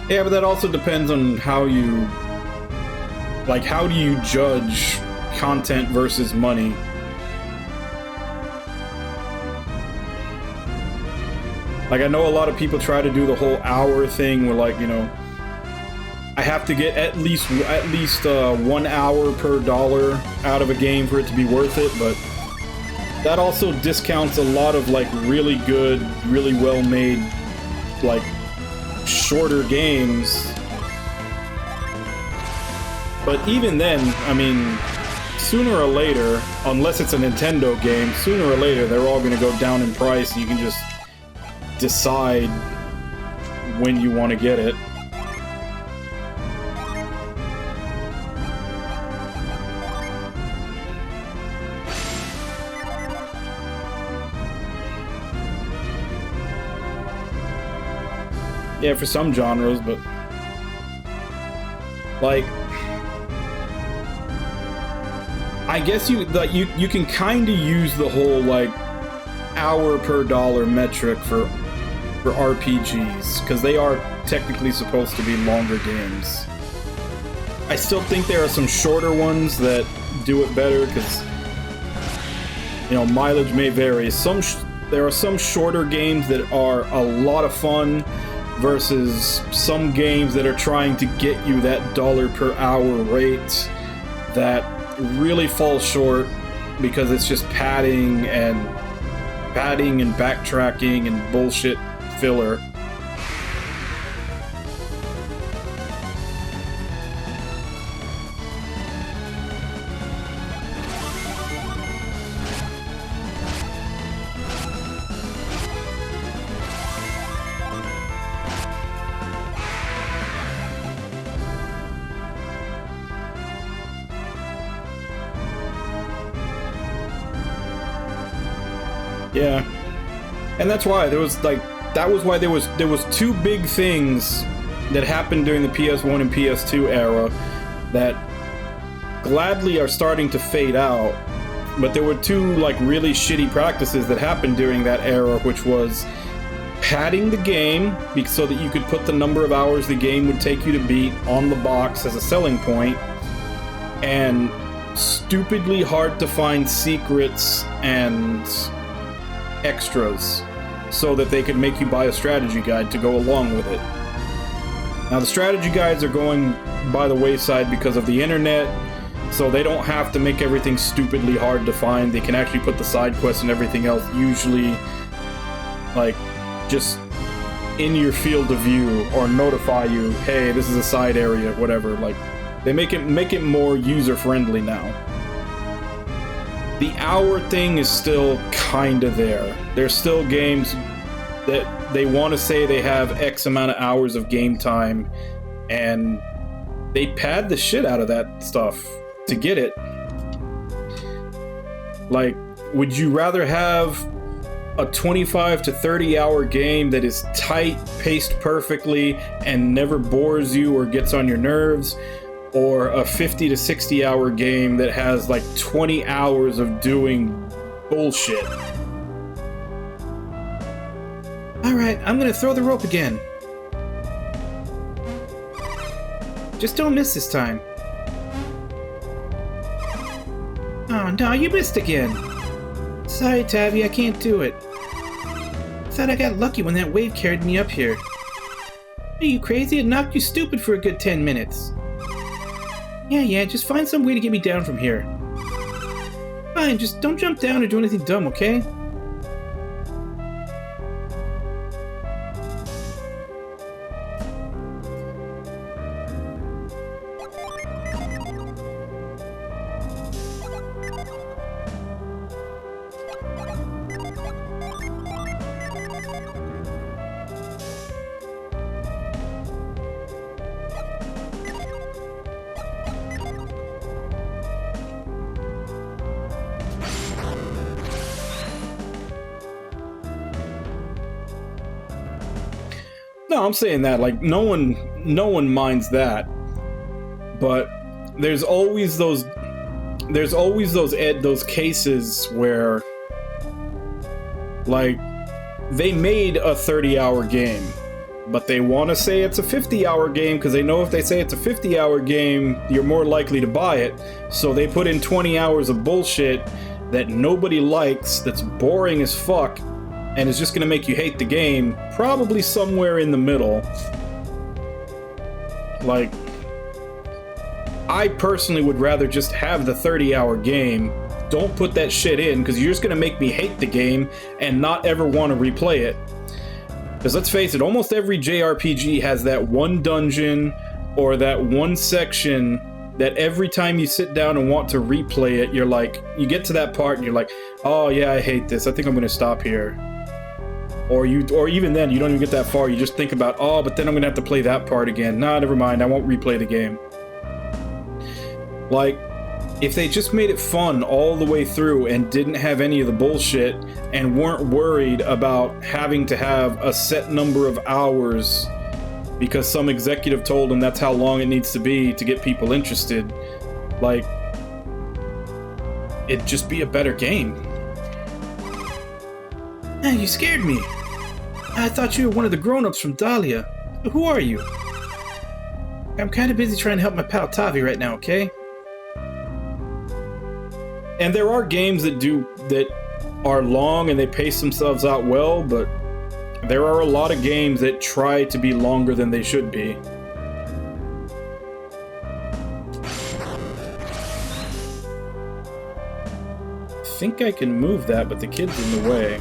Yeah, but that also depends on how do you judge content versus money? Like, I know a lot of people try to do the whole hour thing where, like, you know, I have to get at least 1 hour per dollar out of a game for it to be worth it, but that also discounts a lot of, like, really good, really well-made, like, shorter games. But even then, I mean, sooner or later, unless it's a Nintendo game, sooner or later they're all going to go down in price, and you can just decide when you want to get it. Yeah, for some genres, but like, I guess you can kind of use the whole, like, hour per dollar metric for RPGs, because they are technically supposed to be longer games. I still think there are some shorter ones that do it better, because, you know, mileage may vary. There are some shorter games that are a lot of fun, versus some games that are trying to get you that dollar per hour rate that really falls short because it's just padding and backtracking and bullshit filler. Yeah. And that's why there was there was two big things that happened during the PS1 and PS2 era that gladly are starting to fade out. But there were two like really shitty practices that happened during that era, which was padding the game so that you could put the number of hours the game would take you to beat on the box as a selling point, and stupidly hard to find secrets and extras so that they could make you buy a strategy guide to go along with it. Now the strategy guides are going by the wayside because of the internet, so they don't have to make everything stupidly hard to find. They can actually put the side quests and everything else usually like just in your field of view, or notify you, hey, this is a side area, whatever. Like they make it more user friendly now. The hour thing is still kinda there. There's still games that they want to say they have X amount of hours of game time, and they pad the shit out of that stuff to get it. Like, would you rather have a 25 to 30 hour game that is tight, paced perfectly, and never bores you or gets on your nerves, or a 50 to 60 hour game that has like 20 hours of doing bullshit? Alright, I'm gonna throw the rope again. Just don't miss this time. Oh no, you missed again. Sorry, Tavi, I can't do it. Thought I got lucky when that wave carried me up here. Are you crazy? It knocked you stupid for a good 10 minutes. Yeah, just find some way to get me down from here. Fine, just don't jump down or do anything dumb, okay? No, I'm saying that like no one minds that, but there's always those cases where like they made a 30-hour game, but they want to say it's a 50-hour game because they know if they say it's a 50-hour game, you're more likely to buy it. So they put in 20 hours of bullshit that nobody likes, that's boring as fuck, and is just going to make you hate the game, probably somewhere in the middle. Like, I personally would rather just have the 30-hour game. Don't put that shit in, because you're just going to make me hate the game and not ever want to replay it. Because let's face it, almost every JRPG has that one dungeon or that one section that every time you sit down and want to replay it, you're like, you get to that part and you're like, oh yeah, I hate this, I think I'm going to stop here. Or even then, you don't even get that far. You just think about, oh, but then I'm gonna have to play that part again. Nah, never mind. I won't replay the game. Like, if they just made it fun all the way through and didn't have any of the bullshit and weren't worried about having to have a set number of hours because some executive told them that's how long it needs to be to get people interested, like, it'd just be a better game. You scared me. I thought you were one of the grown-ups from Dahlia. Who are you? I'm kind of busy trying to help my pal Tavi right now, okay? And there are games that are long and they pace themselves out well, but there are a lot of games that try to be longer than they should be. I think I can move that, but the kid's in the way.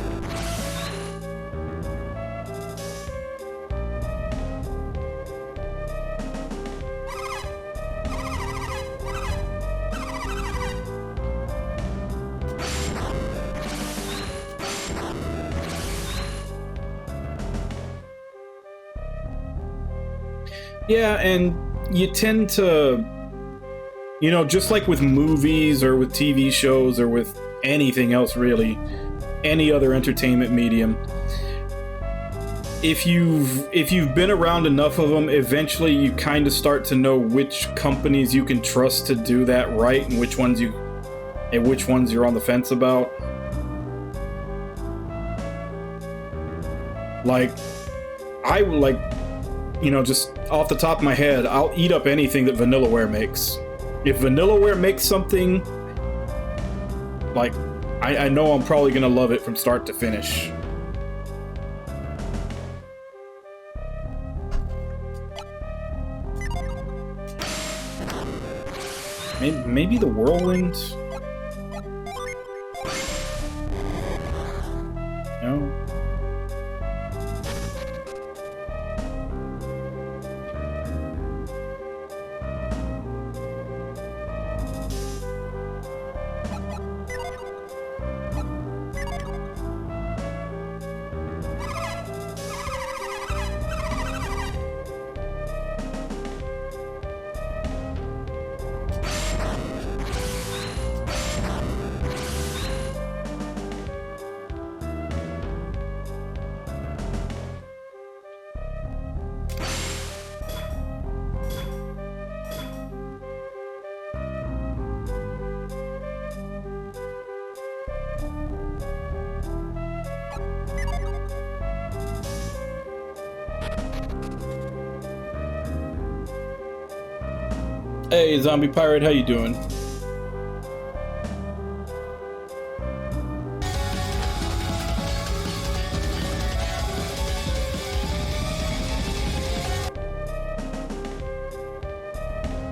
Yeah, and you tend to, just like with movies or with TV shows or with anything else really, any other entertainment medium. If you've been around enough of them, eventually you kind of start to know which companies you can trust to do that right, and which ones you're on the fence about. Like, just off the top of my head, I'll eat up anything that Vanillaware makes. If Vanillaware makes something, like, I know I'm probably gonna love it from start to finish. Maybe the Whirlwind? No? Hey, Zombie Pirate, how you doing?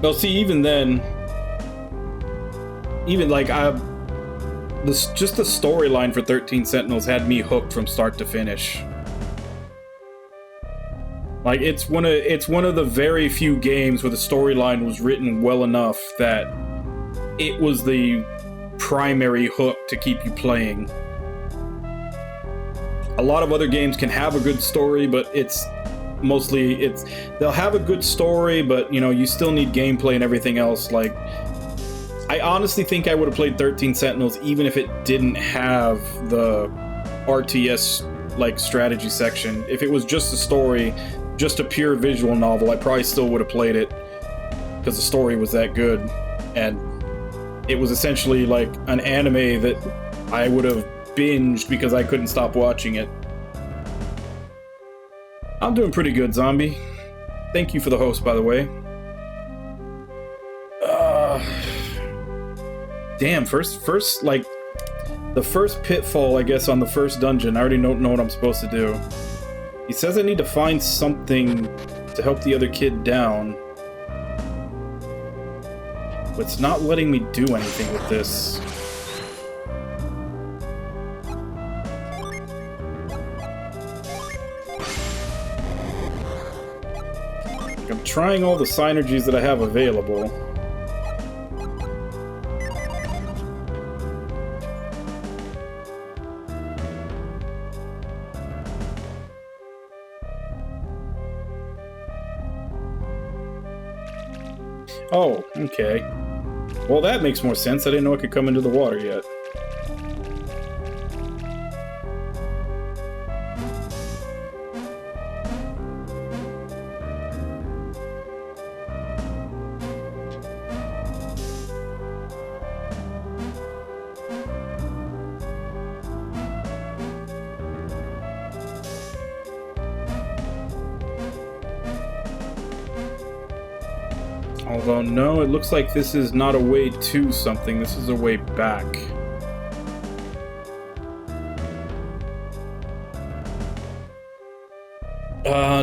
Well, see, even then, just the storyline for 13 Sentinels had me hooked from start to finish. Like, it's one of the very few games where the storyline was written well enough that it was the primary hook to keep you playing. A lot of other games can have a good story, but they'll have a good story, but you still need gameplay and everything else. Like, I honestly think I would have played 13 Sentinels even if it didn't have the RTS like strategy section. If it was just a story, just a pure visual novel, I probably still would have played it because the story was that good, and it was essentially like an anime that I would have binged because I couldn't stop watching it. I'm doing pretty good, Zombie. Thank you for the host, by the way. Damn, first like the first pitfall, I guess, on the first dungeon. I already don't know what I'm supposed to do. He says I need to find something to help the other kid down, but it's not letting me do anything with this. I'm trying all the synergies that I have available. Oh, okay. Well, that makes more sense. I didn't know it could come into the water yet. Although, no, it looks like this is not a way to something. This is a way back.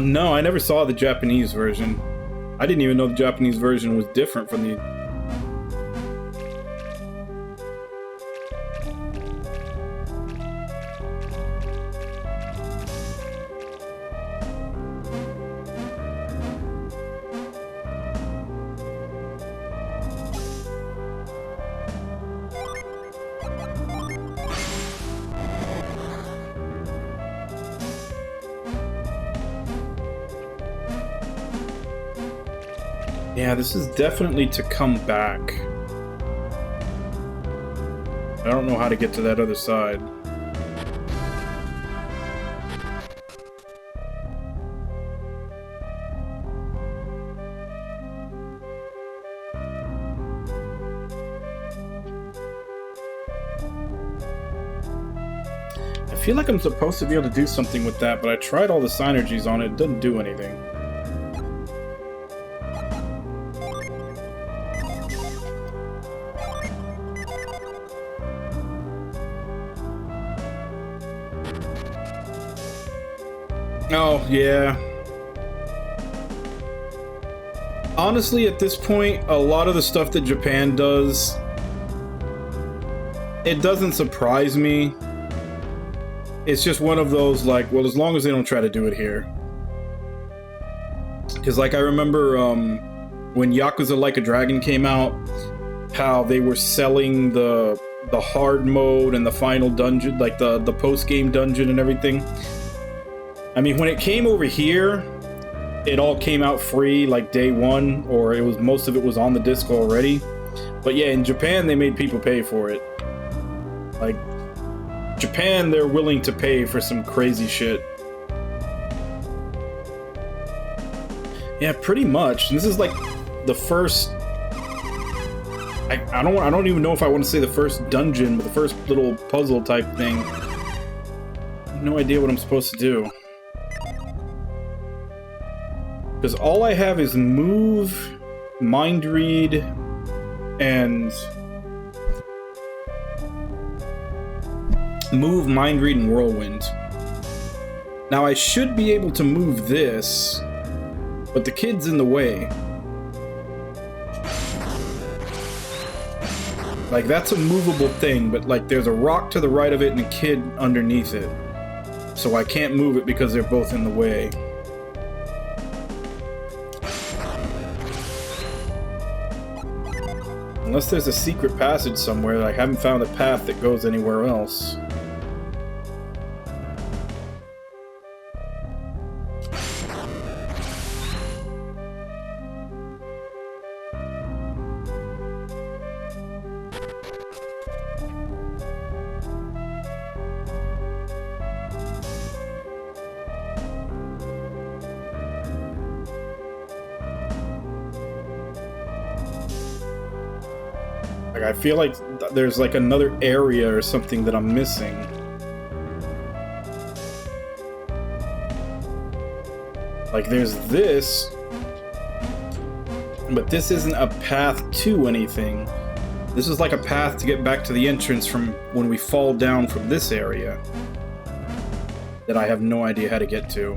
No, I never saw the Japanese version. I didn't even know the Japanese version was different from the... Yeah, this is definitely to come back. I don't know how to get to that other side. feel like I'm supposed to be able to do something with that, but I tried all the synergies on it. It doesn't do anything. Oh, yeah. Honestly, at this point, a lot of the stuff that Japan does, it doesn't surprise me. It's just one of those, like, well, as long as they don't try to do it here. Because, like, I remember when Yakuza Like a Dragon came out, how they were selling the hard mode and the final dungeon, like the post-game dungeon and everything. I mean, when it came over here, it all came out free like day one, or it was most of it was on the disc already. But yeah, in Japan, they made people pay for it. Like, Japan, they're willing to pay for some crazy shit. Yeah, pretty much. This is like the first... I don't even know if I want to say the first dungeon, but the first little puzzle type thing. I have no idea what I'm supposed to do. Because all I have is move, mind read, and... move, mind read, and whirlwind. Now I should be able to move this, but the kid's in the way. Like, that's a movable thing, but like there's a rock to the right of it and a kid underneath it. So I can't move it because they're both in the way. Unless there's a secret passage somewhere, I haven't found a path that goes anywhere else. I feel like there's like another area or something that I'm missing. Like there's this, but this isn't a path to anything. This is like a path to get back to the entrance from when we fall down from this area that I have no idea how to get to.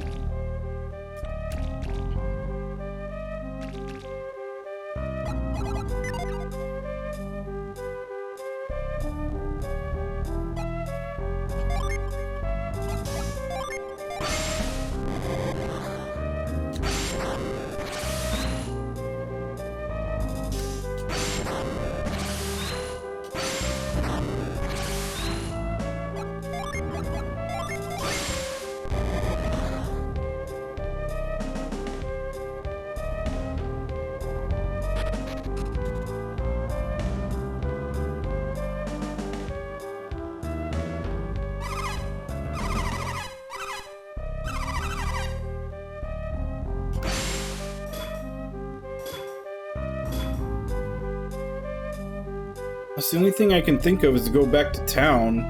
That's the only thing I can think of is to go back to town.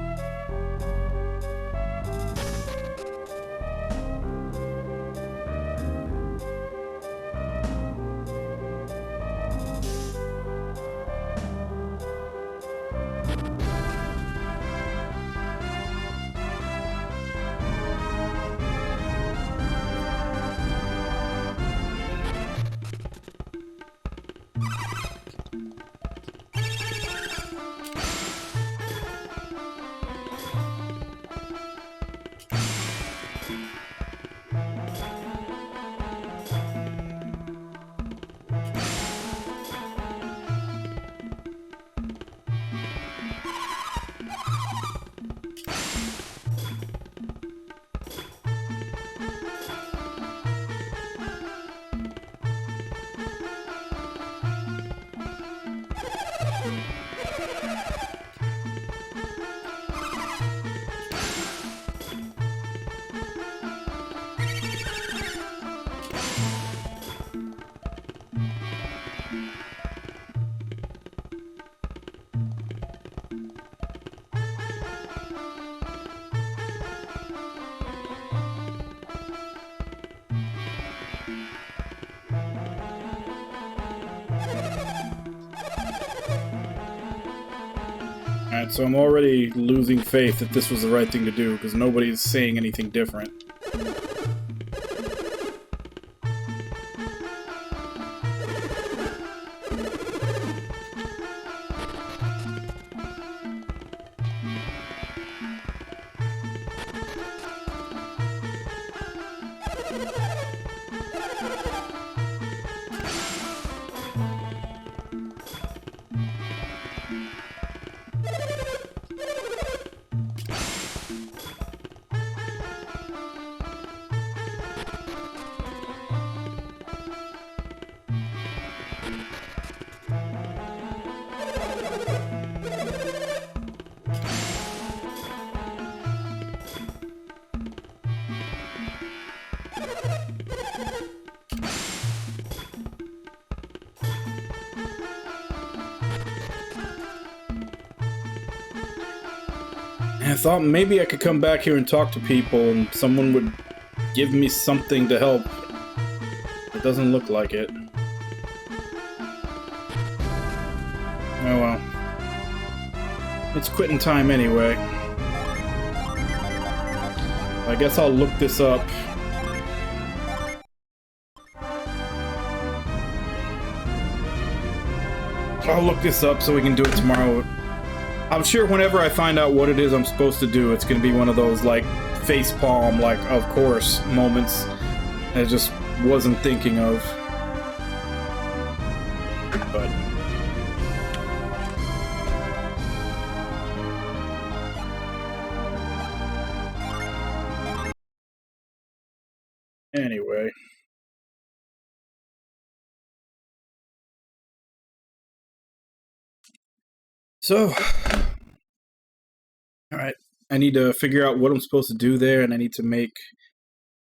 Alright, so I'm already losing faith that this was the right thing to do, because nobody's saying anything different. I thought maybe I could come back here and talk to people and someone would give me something to help. It doesn't look like it. Oh well. It's quitting time anyway. I guess I'll look this up. I'll look this up so we can do it tomorrow. I'm sure whenever I find out what it is I'm supposed to do, it's going to be one of those, like, facepalm, like, of course, moments I just wasn't thinking of. But... anyway. So... alright, I need to figure out what I'm supposed to do there, and I need to make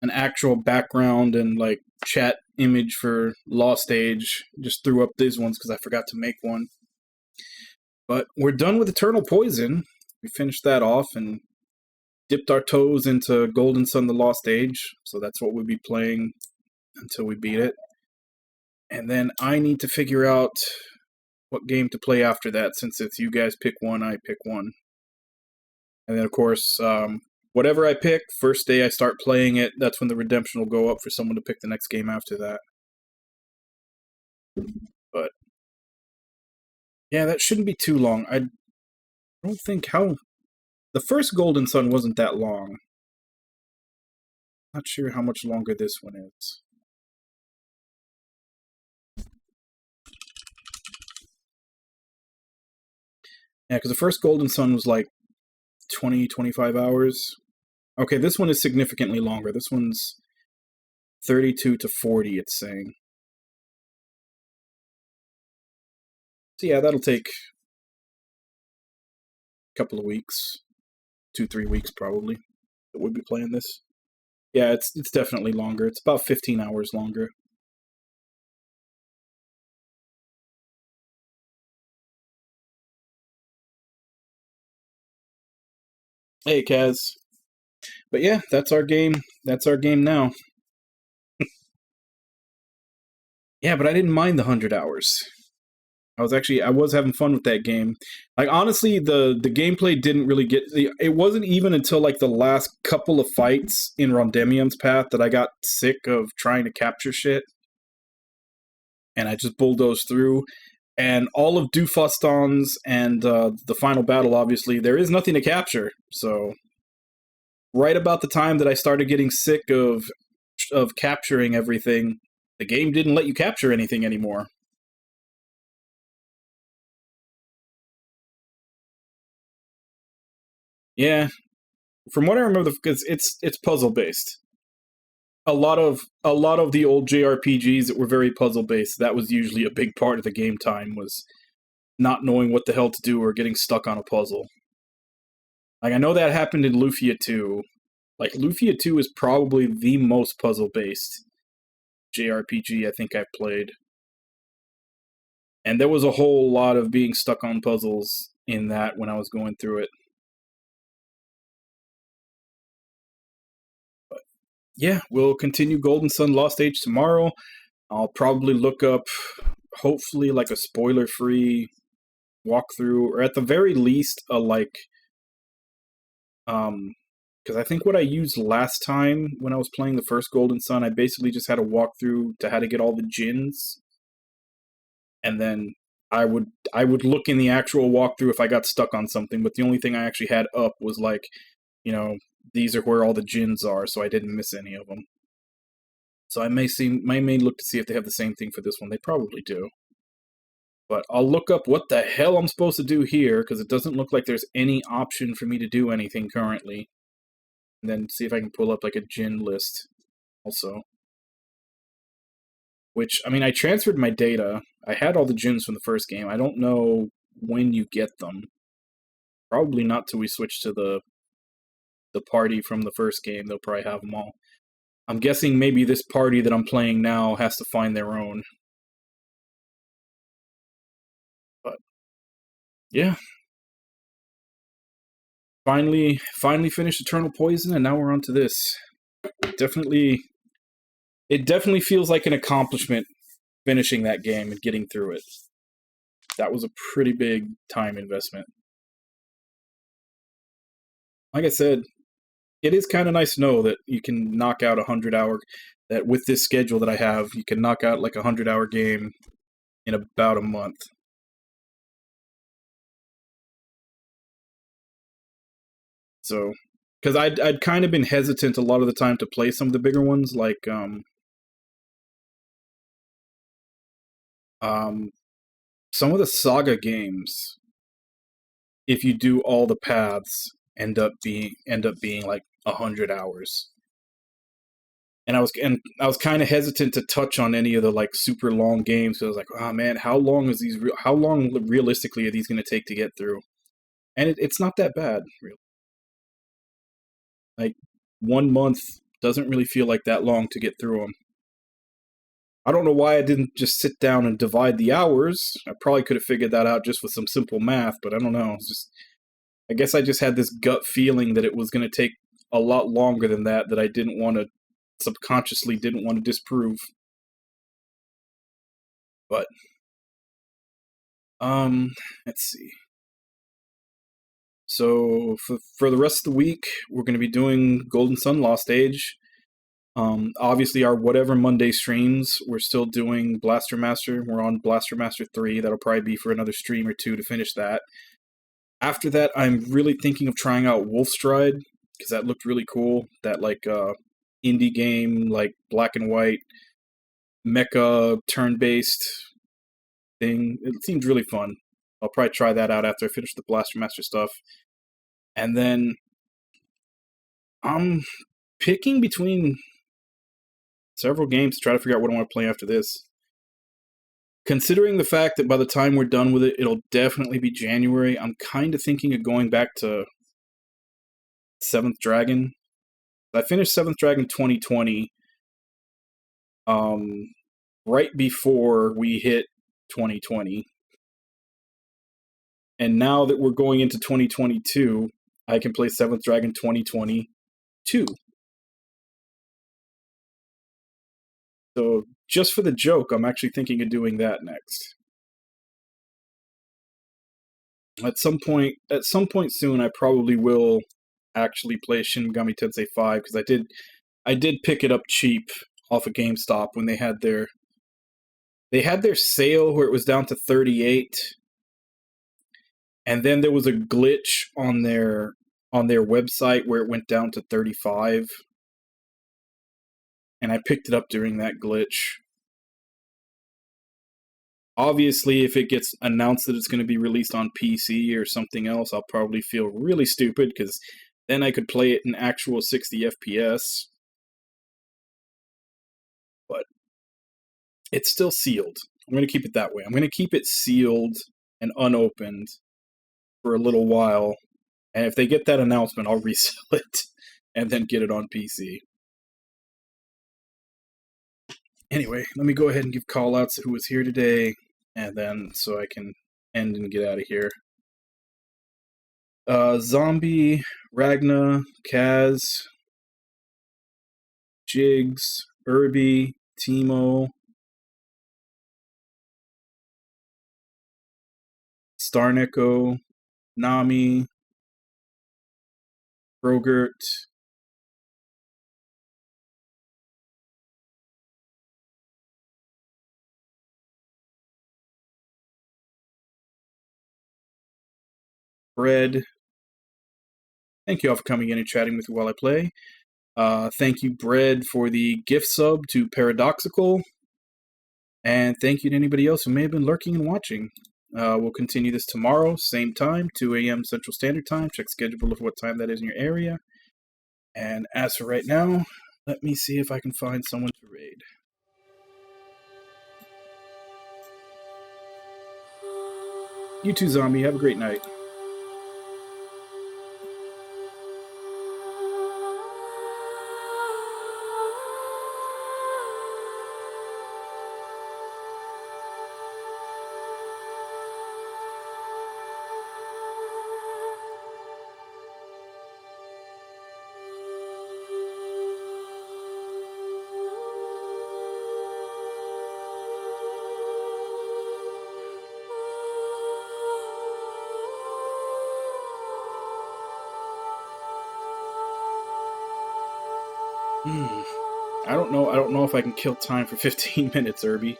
an actual background and, like, chat image for Lost Age. Just threw up these ones because I forgot to make one. But we're done with Eternal Poison. We finished that off and dipped our toes into Golden Sun: The Lost Age, so that's what we'll be playing until we beat it. And then I need to figure out what game to play after that, since it's you guys pick one, I pick one. And then, of course, whatever I pick, first day I start playing it, that's when the redemption will go up for someone to pick the next game after that. But, yeah, that shouldn't be too long. I don't think how... the first Golden Sun wasn't that long. Not sure how much longer this one is. Yeah, because the first Golden Sun was like 20, 25 hours. Okay, this one is significantly longer. This one's 32 to 40, it's saying. So yeah, that'll take a couple of weeks. 2-3 weeks, probably, that we'll be playing this. Yeah, it's definitely longer. It's about 15 hours longer. Hey, Kaz. But yeah, that's our game. That's our game now. Yeah, but I didn't mind the 100 hours. I was having fun with that game. Like, honestly, the gameplay didn't really get... it wasn't even until, like, the last couple of fights in Rondemium's Path that I got sick of trying to capture shit. And I just bulldozed through. And all of Dufoston's and the final battle, obviously, there is nothing to capture. So, right about the time that I started getting sick of capturing everything, the game didn't let you capture anything anymore. Yeah, from what I remember, because it's puzzle based. A lot of the old JRPGs that were very puzzle based, that was usually a big part of the game time, was not knowing what the hell to do or getting stuck on a puzzle. Like, I know that happened in Lufia 2. Like, Lufia 2 is probably the most puzzle based JRPG I think I've played. And there was a whole lot of being stuck on puzzles in that when I was going through it. But yeah, we'll continue Golden Sun Lost Age tomorrow. I'll probably look up, hopefully, like a spoiler-free walkthrough, or at the very least, a like, because I think what I used last time when I was playing the first Golden Sun, I basically just had a walkthrough to how to get all the gins, and then I would look in the actual walkthrough if I got stuck on something. But the only thing I actually had up was like, you know, these are where all the gins are, so I didn't miss any of them. So I may look to see if they have the same thing for this one. They probably do. But I'll look up what the hell I'm supposed to do here, because it doesn't look like there's any option for me to do anything currently. And then see if I can pull up like a gin list also. Which, I mean, I transferred my data. I had all the gins from the first game. I don't know when you get them. Probably not till we switch to the party from the first game. They'll probably have them all. I'm guessing maybe this party that I'm playing now has to find their own. But, yeah. Finally finished Eternal Poison, and now we're on to this. It definitely feels like an accomplishment finishing that game and getting through it. That was a pretty big time investment. Like I said, it is kind of nice to know that you can knock out 100-hour, that with this schedule that I have, you can knock out like a 100-hour game in about a month. So, because I'd kind of been hesitant a lot of the time to play some of the bigger ones, like some of the Saga games. If you do all the paths, end up being like 100 hours. And I was kind of hesitant to touch on any of the like super long games, because I was like, oh man, how long realistically are these going to take to get through? And it's not that bad, really. Like 1 month doesn't really feel like that long to get through them. I don't know why I didn't just sit down and divide the hours. I probably could have figured that out just with some simple math, but I don't know. I guess I just had this gut feeling that it was going to take a lot longer than that I subconsciously didn't want to disprove. But, let's see. So, for the rest of the week, we're going to be doing Golden Sun Lost Age. Obviously, our whatever Monday streams, we're still doing Blaster Master. We're on Blaster Master 3. That'll probably be for another stream or two to finish that. After that, I'm really thinking of trying out Wolfstride, because that looked really cool. That, like, indie game, like, black and white, mecha, turn-based thing. It seems really fun. I'll probably try that out after I finish the Blaster Master stuff. And then I'm picking between several games to try to figure out what I want to play after this. Considering the fact that by the time we're done with it, it'll definitely be January, I'm kind of thinking of going back to 7th Dragon. I finished 7th Dragon 2020 right before we hit 2020. And now that we're going into 2022, I can play 7th Dragon 2022. So, just for the joke, I'm actually thinking of doing that next. At some point soon, I probably will actually play Shin Megami Tensei 5, because I did pick it up cheap off of GameStop when they had their sale where it was down to 38. And then there was a glitch on their website where it went down to 35. And I picked it up during that glitch. Obviously, if it gets announced that it's going to be released on PC or something else, I'll probably feel really stupid, because then I could play it in actual 60 FPS. But it's still sealed. I'm going to keep it that way. I'm going to keep it sealed and unopened for a little while. And if they get that announcement, I'll resell it and then get it on PC. Anyway, let me go ahead and give call-outs to who was here today, and then so I can end and get out of here. Zombie, Ragna, Kaz, Jigs, Irby, Timo, Starneko, Nami, Brogert, Bread. Thank you all for coming in and chatting with me while I play. Thank you, Bread, for the gift sub to Paradoxical. And thank you to anybody else who may have been lurking and watching. We'll continue this tomorrow, same time, 2 a.m. Central Standard Time. Check schedule of what time that is in your area. And as for right now, let me see if I can find someone to raid. You too, Zombie. Have a great night. I don't know if I can kill time for 15 minutes, Irby.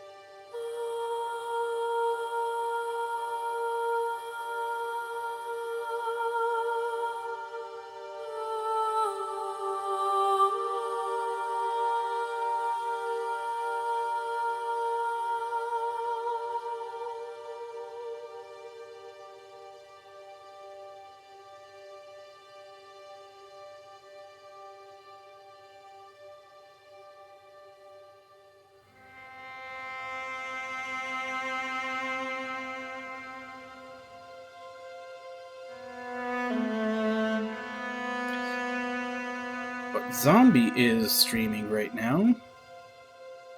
But Zombie is streaming right now,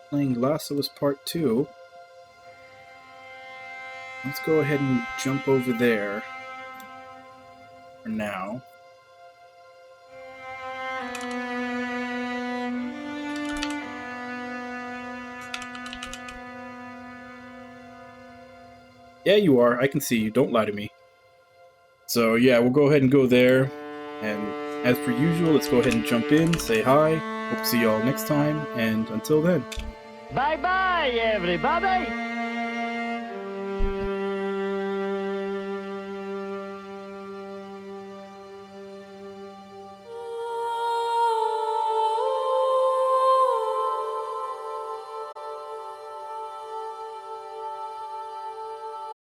playing Last of Us Part 2. Let's go ahead and jump over there for now. Yeah, you are. I can see you. Don't lie to me. So yeah, we'll go ahead and go there. And as per usual, let's go ahead and jump in, say hi. Hope to see y'all next time. And until then. Bye-bye, everybody!